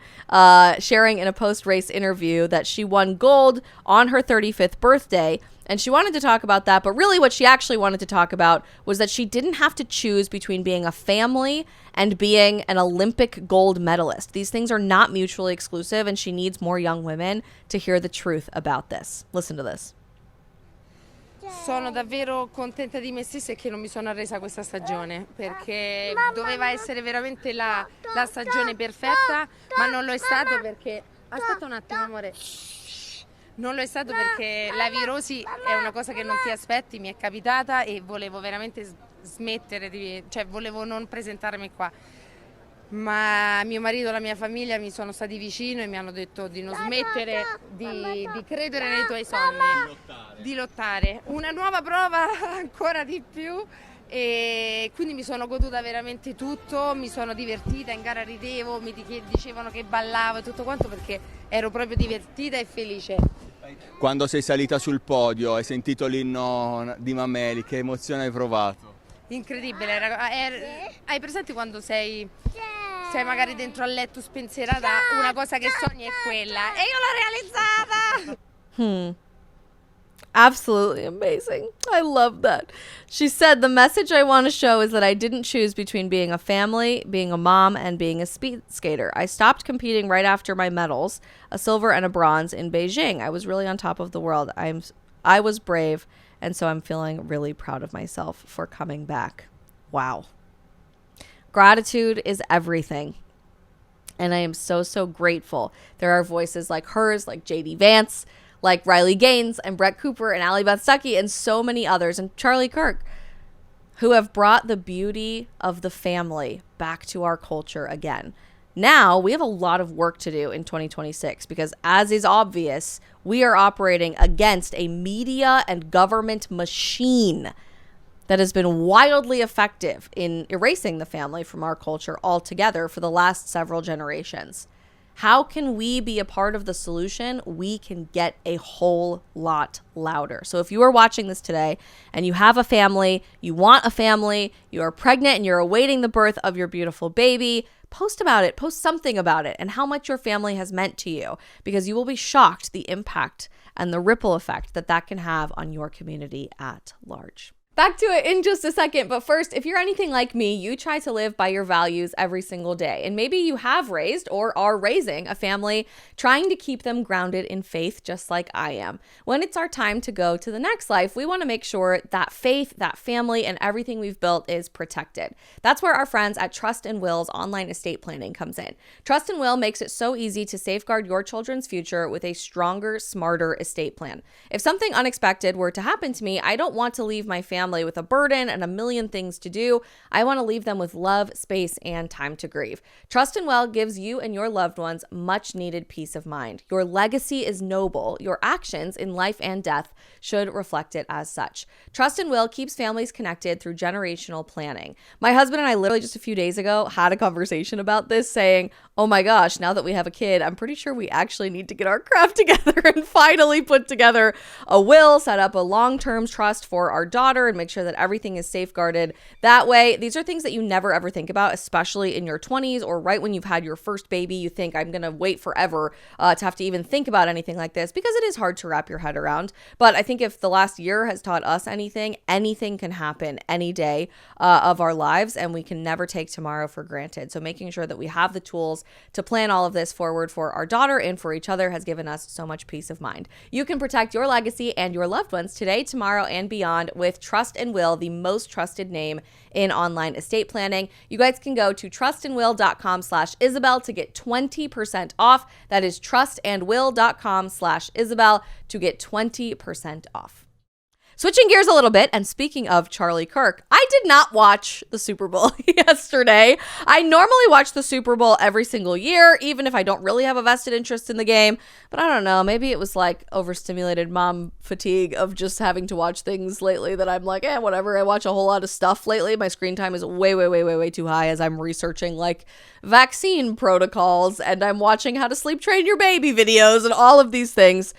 A: sharing in a post-race interview that she won gold on her 35th birthday. And she wanted to talk about that, but really what she actually wanted to talk about was that she didn't have to choose between being a family and being an Olympic gold medalist. These things are not mutually exclusive, and she needs more young women to hear the truth about this. Listen to this.
G: Sono davvero contenta di me stessa e che non mi sono arresa questa stagione, perché doveva essere veramente la stagione perfetta, ma non lo è stato perché... Aspetta un attimo, amore. Non lo è stato perché la virosi è una cosa che non ti aspetti, mi è capitata e volevo veramente smettere cioè volevo non presentarmi qua. Ma mio marito e la mia famiglia mi sono stati vicino e mi hanno detto di non smettere di credere nei tuoi sogni, di lottare. Una nuova prova ancora di più e quindi mi sono goduta veramente tutto, mi sono divertita, in gara ridevo, mi dicevano che ballavo e tutto quanto perché ero proprio divertita e felice.
H: Quando sei salita sul podio, hai sentito l'inno di Mameli, che emozione hai provato?
G: Incredibile, hai presente quando sei magari dentro al letto spensierata, una cosa che sogni è quella e io l'ho realizzata!
A: Absolutely amazing. I love that. She said, the message I want to show is that I didn't choose between being a family, being a mom, and being a speed skater. I stopped competing right after my medals, a silver and a bronze in Beijing. I was really on top of the world. I was brave, and so I'm feeling really proud of myself for coming back. Wow. Gratitude is everything. And I am so, so grateful. There are voices like hers, like JD Vance, like Riley Gaines and Brett Cooper and Allie Beth Stuckey and so many others, and Charlie Kirk, who have brought the beauty of the family back to our culture again. Now we have a lot of work to do in 2026 because, as is obvious, we are operating against a media and government machine that has been wildly effective in erasing the family from our culture altogether for the last several generations. How can we be a part of the solution? We can get a whole lot louder. So if you are watching this today and you have a family, you want a family, you are pregnant and you're awaiting the birth of your beautiful baby, post about it, post something about it and how much your family has meant to you, because you will be shocked the impact and the ripple effect that that can have on your community at large. Back to it in just a second, but first, if you're anything like me, you try to live by your values every single day. And maybe you have raised or are raising a family trying to keep them grounded in faith, just like I am. When it's our time to go to the next life, we want to make sure that faith, that family, and everything we've built is protected. That's where our friends at Trust and Will's online estate planning comes in. Trust and Will makes it so easy to safeguard your children's future with a stronger, smarter estate plan. If something unexpected were to happen to me, I don't want to leave my family family with a burden and a million things to do. I want to leave them with love, space, and time to grieve. Trust and Will gives you and your loved ones much needed peace of mind. Your legacy is noble. Your actions in life and death should reflect it as such. Trust and Will keeps families connected through generational planning. My husband and I literally just a few days ago had a conversation about this, saying, oh my gosh, now that we have a kid, I'm pretty sure we actually need to get our crap together and finally put together a will, set up a long-term trust for our daughter, and make sure that everything is safeguarded that way. These are things that you never ever think about, especially in your 20s or right when you've had your first baby. You think, I'm going to wait forever to have to even think about anything like this, because it is hard to wrap your head around. But I think if the last year has taught us anything can happen any day of our lives, and we can never take tomorrow for granted. So making sure that we have the tools to plan all of this forward for our daughter and for each other has given us so much peace of mind. You can protect your legacy and your loved ones today, tomorrow, and beyond with Trust and Will, the most trusted name in online estate planning. You guys can go to trustandwill.com/Isabel to get 20% off. That is trustandwill.com/Isabel to get 20% off. Switching gears a little bit, and speaking of Charlie Kirk, I did not watch the Super Bowl yesterday. I normally watch the Super Bowl every single year, even if I don't really have a vested interest in the game. But I don't know, maybe it was like overstimulated mom fatigue of just having to watch things lately that I'm like, whatever. I watch a whole lot of stuff lately. My screen time is way too high as I'm researching like vaccine protocols, and I'm watching how to sleep train your baby videos and all of these things,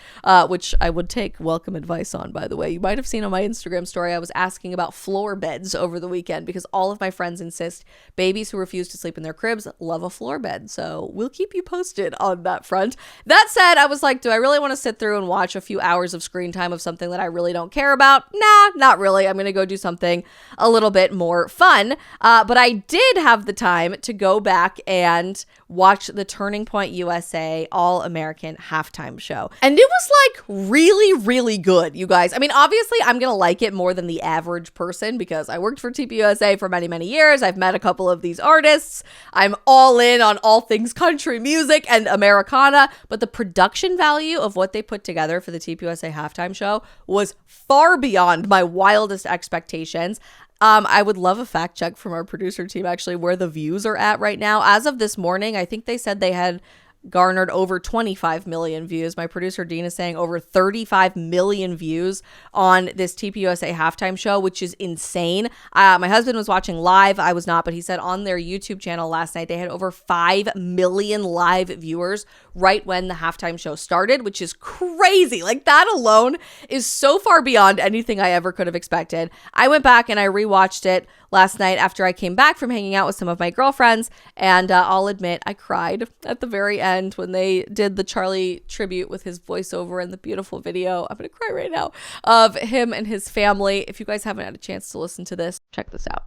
A: which I would take welcome advice on, by the way. You might have seen on my Instagram story, I was asking about floor beds over the weekend because all of my friends insist babies who refuse to sleep in their cribs love a floor bed. So we'll keep you posted on that front. That said, I was like, do I really want to sit through and watch a few hours of screen time of something that I really don't care about? Nah, not really. I'm going to go do something a little bit more fun. But I did have the time to go back and watch the Turning Point USA All-American halftime show. And it was like really good, you guys. I mean, obviously I'm going to like it more than the average person because I worked for TPUSA for many years. I've met a couple of these artists. I'm all in on all things country music and Americana, but the production value of what they put together for the TPUSA halftime show was far beyond my wildest expectations. I would love a fact check from our producer team, actually, where the views are at right now. As of this morning, I think they said they had garnered over 25 million views. My producer Dean is saying over 35 million views on this TPUSA halftime show, which is insane. My husband was watching live. I was not, but he said on their YouTube channel last night, they had over 5 million live viewers right when the halftime show started, which is crazy. Like, that alone is so far beyond anything I ever could have expected. I went back and I rewatched it last night after I came back from hanging out with some of my girlfriends, and I'll admit I cried at the very end when they did the Charlie tribute with his voiceover and the beautiful video. I'm gonna cry right now of him and his family. If you guys haven't had a chance to listen to this, check this out.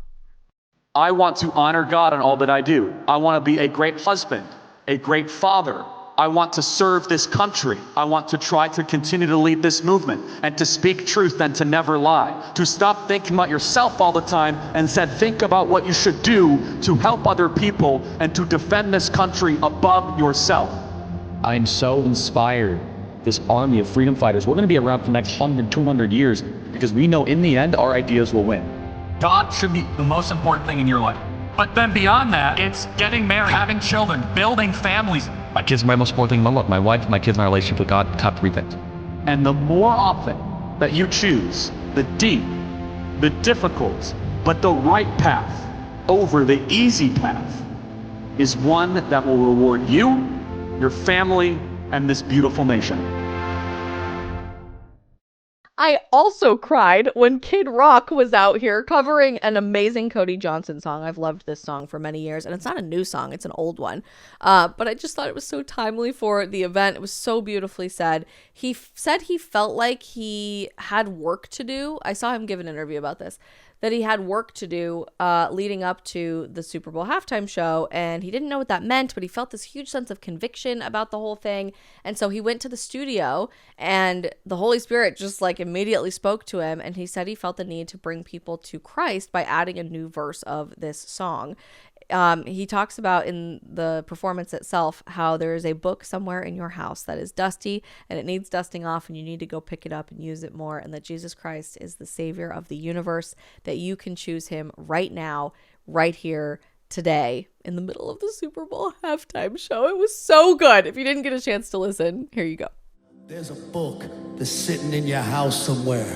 I: I want to honor God in all that I do. I want to be a great husband, a great father. I want to serve this country. I want to try to continue to lead this movement and to speak truth and to never lie. To stop thinking about yourself all the time and instead think about what you should do to help other people and to defend this country above yourself.
J: I'm so inspired. This army of freedom fighters, we're going to be around for the next 100, 200 years because we know in the end our ideas will win.
I: God should be the most important thing in your life. But then beyond that, it's getting married, having children, building families.
J: My kids are my most important thing in my life. My wife, my kids, my relationship with God, top 3 things.
I: And the more often that you choose the deep, the difficult, but the right path over the easy path is one that will reward you, your family, and this beautiful nation.
A: I also cried when Kid Rock was out here covering an amazing Cody Johnson song. I've loved this song for many years, and it's not a new song, it's an old one. But I just thought it was so timely for the event. It was so beautifully said. He said he felt like he had work to do. I saw him give an interview about this, that he had work to do leading up to the Super Bowl halftime show, and he didn't know what that meant, but he felt this huge sense of conviction about the whole thing. And so he went to the studio, and the Holy Spirit just like immediately spoke to him, and he said he felt the need to bring people to Christ by adding a new verse of this song. he talks about in the performance itself how there is a book somewhere in your house that is dusty and it needs dusting off and you need to go pick it up and use it more, and that Jesus Christ is the savior of the universe, that you can choose him right now, right here, today, in the middle of the Super Bowl halftime show. It was so good. If you didn't get a chance to listen, here you go.
K: There's a book that's sitting in your house somewhere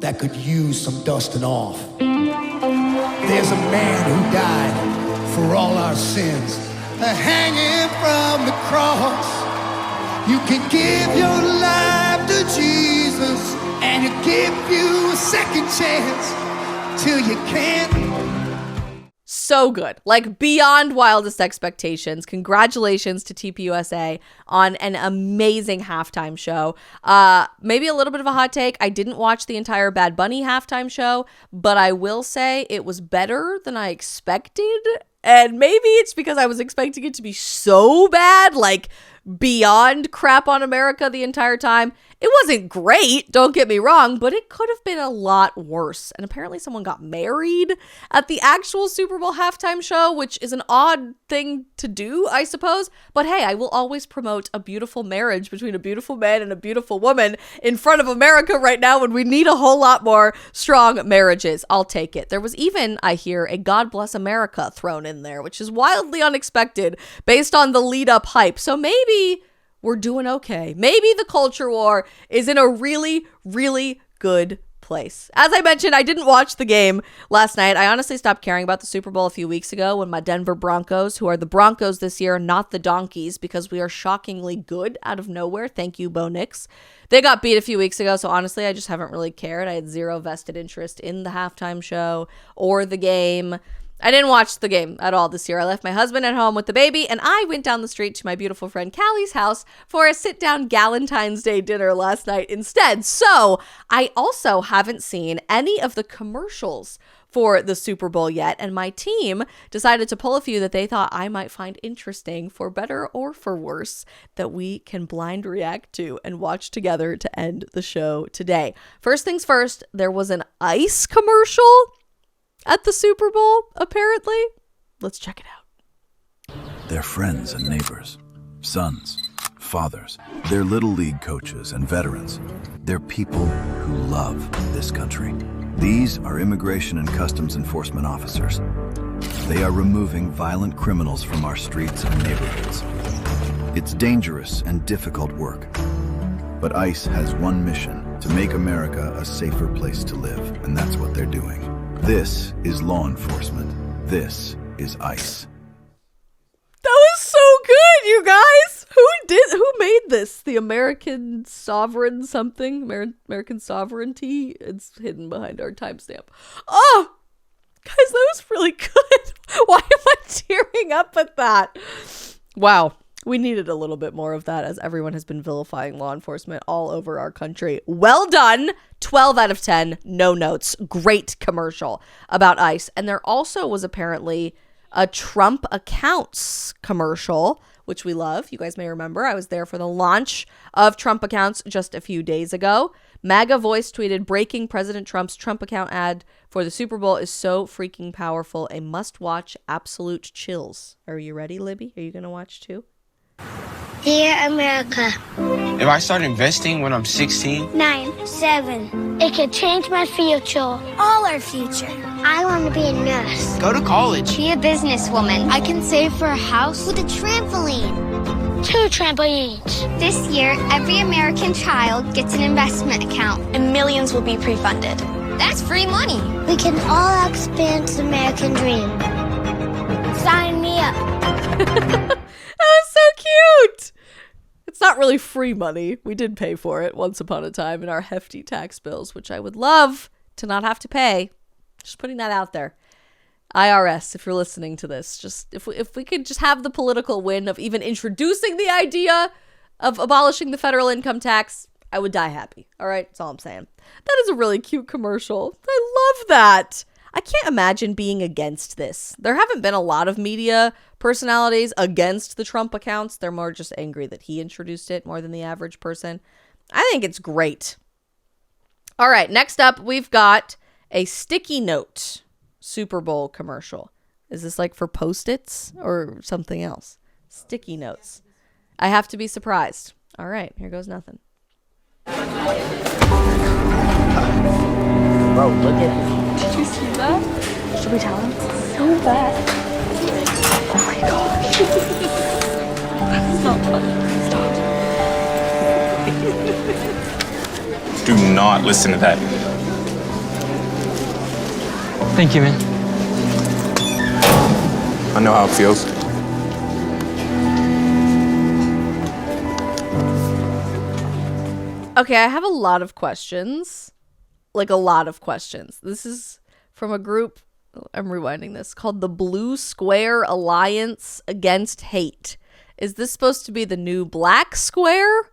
K: that could use some dusting off. There's a man who died for all our sins, hanging from the cross. You can give your life to Jesus and he'll give you a second chance till you can't.
A: So good. Like, beyond wildest expectations. Congratulations to TPUSA on an amazing halftime show. Maybe a little bit of a hot take. I didn't watch the entire Bad Bunny halftime show, but I will say it was better than I expected. And maybe it's because I was expecting it to be so bad, like beyond crap on America the entire time. It wasn't great, don't get me wrong, but it could have been a lot worse. And apparently someone got married at the actual Super Bowl halftime show, which is an odd thing to do, I suppose. But hey, I will always promote a beautiful marriage between a beautiful man and a beautiful woman in front of America right now when we need a whole lot more strong marriages. I'll take it. There was even, I hear, a God Bless America thrown in there, which is wildly unexpected based on the lead up hype. So maybe we're doing okay. Maybe the culture war is in a really, really good place. As I mentioned, I didn't watch the game last night. I honestly stopped caring about the Super Bowl a few weeks ago when my Denver Broncos, who are the Broncos this year, not the Donkeys, because we are shockingly good out of nowhere. Thank you, Bo Nix. They got beat a few weeks ago, so honestly, I just haven't really cared. I had zero vested interest in the halftime show or the game. I didn't watch the game at all this year. I left my husband at home with the baby, and I went down the street to my beautiful friend Callie's house for a sit-down Galentine's Day dinner last night instead. So I also haven't seen any of the commercials for the Super Bowl yet, and my team decided to pull a few that they thought I might find interesting, for better or for worse, that we can blind react to and watch together to end the show today. First things first, there was an ice commercial at the Super Bowl, apparently. Let's check it out.
L: They're friends and neighbors, sons, fathers. They're little league coaches and veterans. They're people who love this country. These are immigration and customs enforcement officers. They are removing violent criminals from our streets and neighborhoods. It's dangerous and difficult work. But ICE has one mission: to make America a safer place to live, and that's what they're doing. This is law enforcement. This is ICE.
A: That was so good, you guys. Who made this? The American Sovereign something? American Sovereignty? It's hidden behind our timestamp. Oh, guys, that was really good. Why am I tearing up at that? Wow. We needed a little bit more of that, as everyone has been vilifying law enforcement all over our country. Well done. 12 out of 10. No notes. Great commercial about ICE. And there also was apparently a Trump accounts commercial, which we love. You guys may remember I was there for the launch of Trump accounts just a few days ago. MAGA Voice tweeted, "Breaking President Trump's Trump account ad for the Super Bowl is so freaking powerful. A must-watch, absolute chills." Are you ready, Libby? Are you going to watch too?
M: Dear America,
N: if I start investing when I'm 16?
M: 9, 7. It could change my future. All our future. I want to be a nurse.
N: Go to college.
M: Be a businesswoman. I can save for a house with a trampoline. 2 trampolines. This year, every American child gets an investment account. And millions will be pre-funded. That's free money. We can all expand the American dream. Sign me up.
A: That was so cute. It's not really free money. We did pay for it once upon a time in our hefty tax bills, which I would love to not have to pay. Just putting that out there. IRS, if you're listening to this, just if we could just have the political win of even introducing the idea of abolishing the federal income tax, I would die happy. All right, that's all I'm saying. That is a really cute commercial. I love that. I can't imagine being against this. There haven't been a lot of media personalities against the Trump accounts. They're more just angry that he introduced it more than the average person. I think it's great. All right, next up, we've got a sticky note Super Bowl commercial. Is this like for Post-its or something else? Sticky notes. I have to be surprised. All right, here goes nothing.
B: Bro, look at. Did you see that? Should we tell him? So bad. Oh my gosh. That's not funny. Stop.
O: Do not listen to that.
N: Thank you, man.
O: I know how it feels.
A: Okay, I have a lot of questions. Like a lot of questions. This is from a group, I'm rewinding this, called the Blue Square Alliance Against Hate. Is this supposed to be the new Black Square?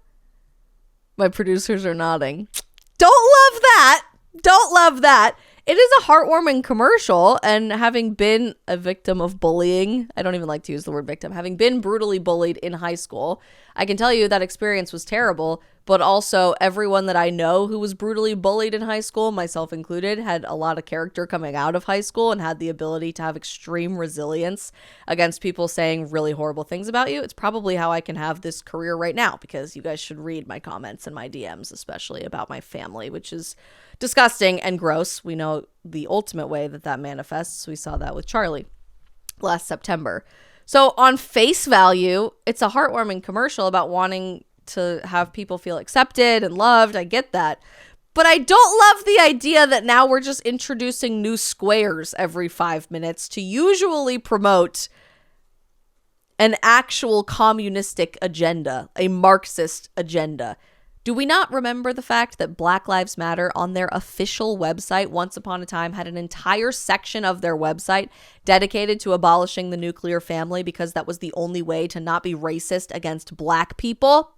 A: My producers are nodding. Don't love that. Don't love that. It is a heartwarming commercial, and having been a victim of bullying, I don't even like to use the word victim, having been brutally bullied in high school, I can tell you that experience was terrible, but also everyone that I know who was brutally bullied in high school, myself included, had a lot of character coming out of high school and had the ability to have extreme resilience against people saying really horrible things about you. It's probably how I can have this career right now, because you guys should read my comments and my DMs, especially about my family, which is disgusting and gross. We know the ultimate way that that manifests. We saw that with Charlie last September. So on face value, it's a heartwarming commercial about wanting to have people feel accepted and loved. I get that. But I don't love the idea that now we're just introducing new squares every 5 minutes to usually promote an actual communistic agenda, a Marxist agenda. Do we not remember the fact that Black Lives Matter on their official website once upon a time had an entire section of their website dedicated to abolishing the nuclear family because that was the only way to not be racist against Black people?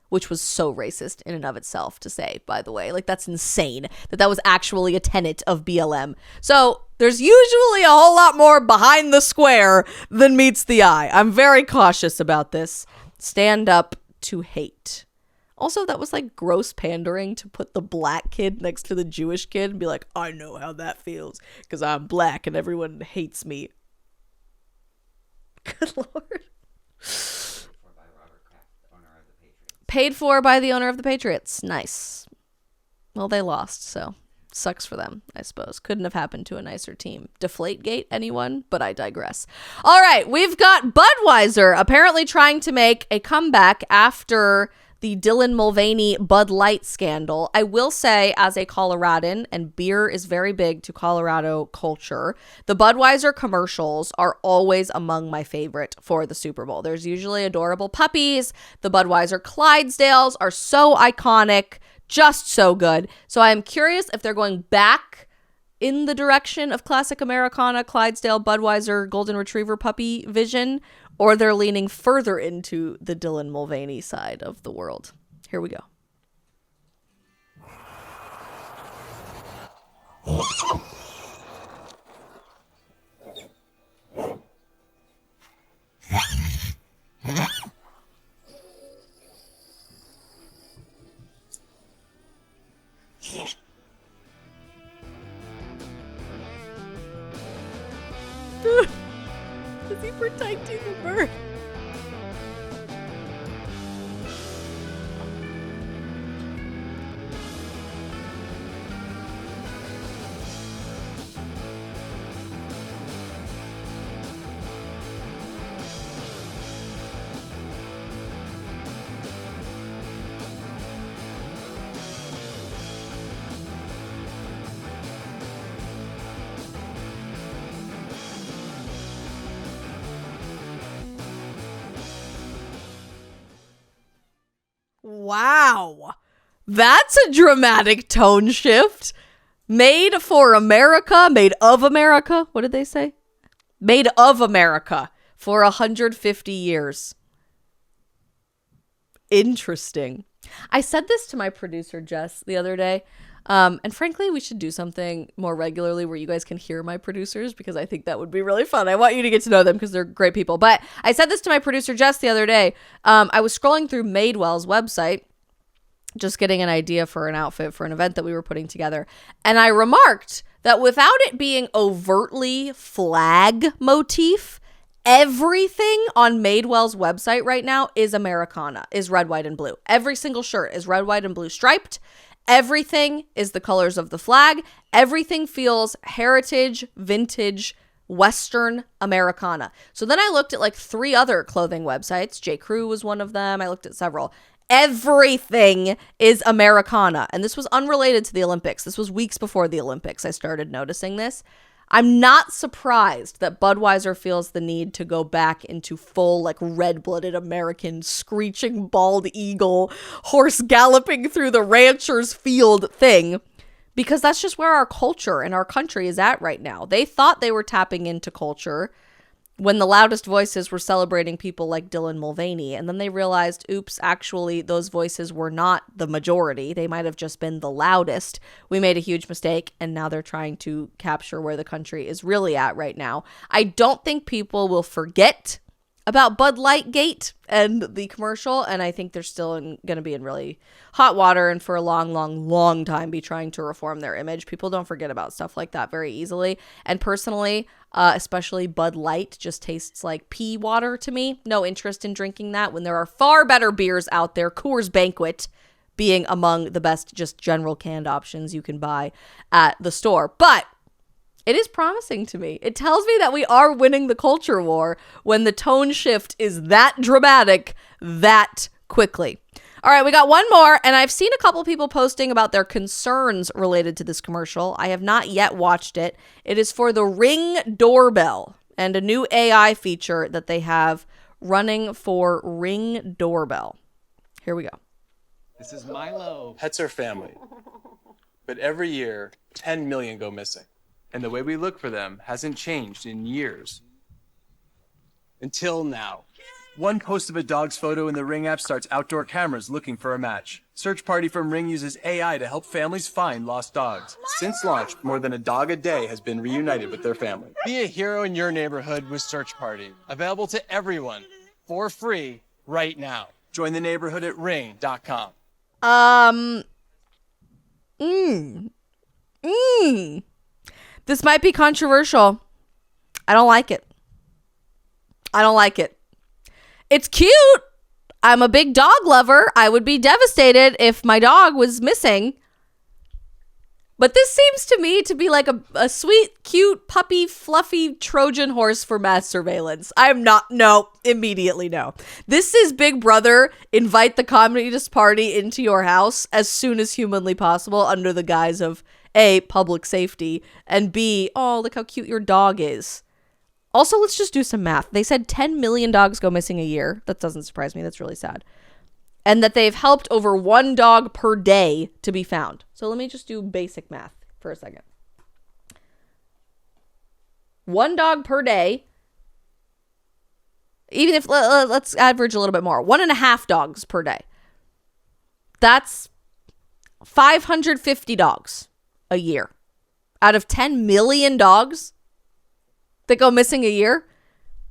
A: Which was so racist in and of itself to say, by the way. Like, that's insane that was actually a tenet of BLM. So there's usually a whole lot more behind the square than meets the eye. I'm very cautious about this. Stand up to hate. Also, that was like gross pandering to put the Black kid next to the Jewish kid and be like, I know how that feels because I'm Black and everyone hates me. Good Lord. Paid for by the owner of the Patriots. Nice. Well, they lost, so sucks for them, I suppose. Couldn't have happened to a nicer team. Deflategate, anyone? But I digress. All right, we've got Budweiser apparently trying to make a comeback after the Dylan Mulvaney Bud Light scandal. I will say, as a Coloradan, and beer is very big to Colorado culture, the Budweiser commercials are always among my favorite for the Super Bowl. There's usually adorable puppies. The Budweiser Clydesdales are so iconic, just so good. So I am curious if they're going back in the direction of classic Americana, Clydesdale, Budweiser, Golden Retriever puppy vision, or they're leaning further into the Dylan Mulvaney side of the world. Here we go. Is he protecting the bird? Wow. That's a dramatic tone shift. Made for America, made of America. What did they say? Made of America for 150 years. Interesting. I said this to my producer, Jess, the other day. And frankly, we should do something more regularly where you guys can hear my producers, because I think that would be really fun. I want you to get to know them because they're great people. But I said this to my producer, Jess, the other day. I was scrolling through Madewell's website, just getting an idea for an outfit for an event that we were putting together. And I remarked that without it being overtly flag motif, everything on Madewell's website right now is Americana, is red, white, and blue. Every single shirt is red, white, and blue striped. Everything is the colors of the flag. Everything feels heritage, vintage, Western Americana. So then I looked at like 3 other clothing websites. J. Crew was one of them. I looked at several. Everything is Americana. And this was unrelated to the Olympics. This was weeks before the Olympics. I started noticing this. I'm not surprised that Budweiser feels the need to go back into full, like, red-blooded American screeching bald eagle, horse galloping through the rancher's field thing, because that's just where our culture and our country is at right now. They thought they were tapping into culture when the loudest voices were celebrating people like Dylan Mulvaney, and then they realized, oops, actually, those voices were not the majority. They might have just been the loudest. We made a huge mistake, and now they're trying to capture where the country is really at right now. I don't think people will forget about Bud Light Gate and the commercial, and I think they're still going to be in really hot water and for a long, long, long time be trying to reform their image. People don't forget about stuff like that very easily, and personally, especially Bud Light just tastes like pea water to me. No interest in drinking that when there are far better beers out there, Coors Banquet being among the best just general canned options you can buy at the store. But it is promising to me. It tells me that we are winning the culture war when the tone shift is that dramatic that quickly. All right, we got one more, and I've seen a couple people posting about their concerns related to this commercial. I have not yet watched it. It is for the Ring doorbell and a new AI feature that they have running for Ring doorbell. Here we go.
P: This is Milo. Pets are family. But every year, 10 million go missing. And the way we look for them hasn't changed in years. Until now. One post of a dog's photo in the Ring app starts outdoor cameras looking for a match. Search Party from Ring uses AI to help families find lost dogs. Since launch, more than a dog a day has been reunited with their family. Be a hero in your neighborhood with Search Party. Available to everyone for free right now. Join the neighborhood at ring.com.
A: This might be controversial. I don't like it. It's cute. I'm a big dog lover. I would be devastated if my dog was missing. But this seems to me to be like a sweet, cute, puppy, fluffy Trojan horse for mass surveillance. Immediately no. This is Big Brother, invite the Communist Party into your house as soon as humanly possible under the guise of A, public safety, and B, oh, look how cute your dog is. Also, let's just do some math. They said 10 million dogs go missing a year. That doesn't surprise me. That's really sad. And that they've helped over 1 dog per day to be found. So let me just do basic math for a second. 1 dog per day. Even if, let's average a little bit more. 1.5 dogs per day. That's 550 dogs a year. Out of 10 million dogs that go missing a year,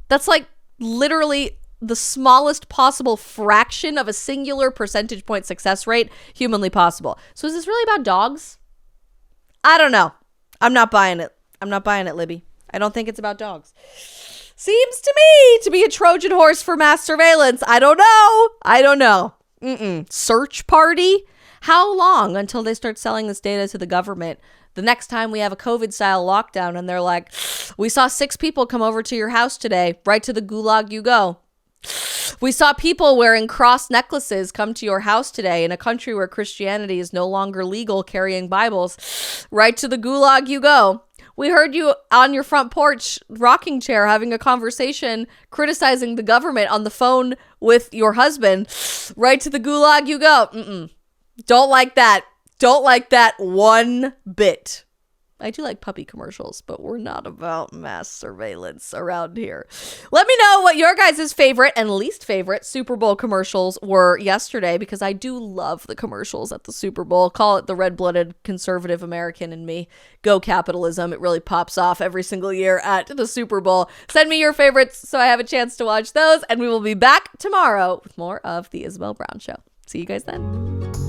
A: that's like literally the smallest possible fraction of a singular percentage point success rate humanly possible. So is this really about dogs? I don't know. I'm not buying it, Libby. I don't think it's about dogs. Seems to me to be a Trojan horse for mass surveillance. I don't know. Search Party? How long until they start selling this data to the government? The next time we have a COVID-style lockdown and they're like, we saw 6 people come over to your house today. Right to the gulag you go. We saw people wearing cross necklaces come to your house today in a country where Christianity is no longer legal carrying Bibles. Right to the gulag you go. We heard you on your front porch rocking chair having a conversation criticizing the government on the phone with your husband. Right to the gulag you go. Don't like that. Don't like that one bit. I do like puppy commercials, but we're not about mass surveillance around here. Let me know what your guys' favorite and least favorite Super Bowl commercials were yesterday, because I do love the commercials at the Super Bowl. Call it the red-blooded conservative American in me. Go capitalism. It really pops off every single year at the Super Bowl. Send me your favorites so I have a chance to watch those, and we will be back tomorrow with more of The Isabel Brown Show. See you guys then.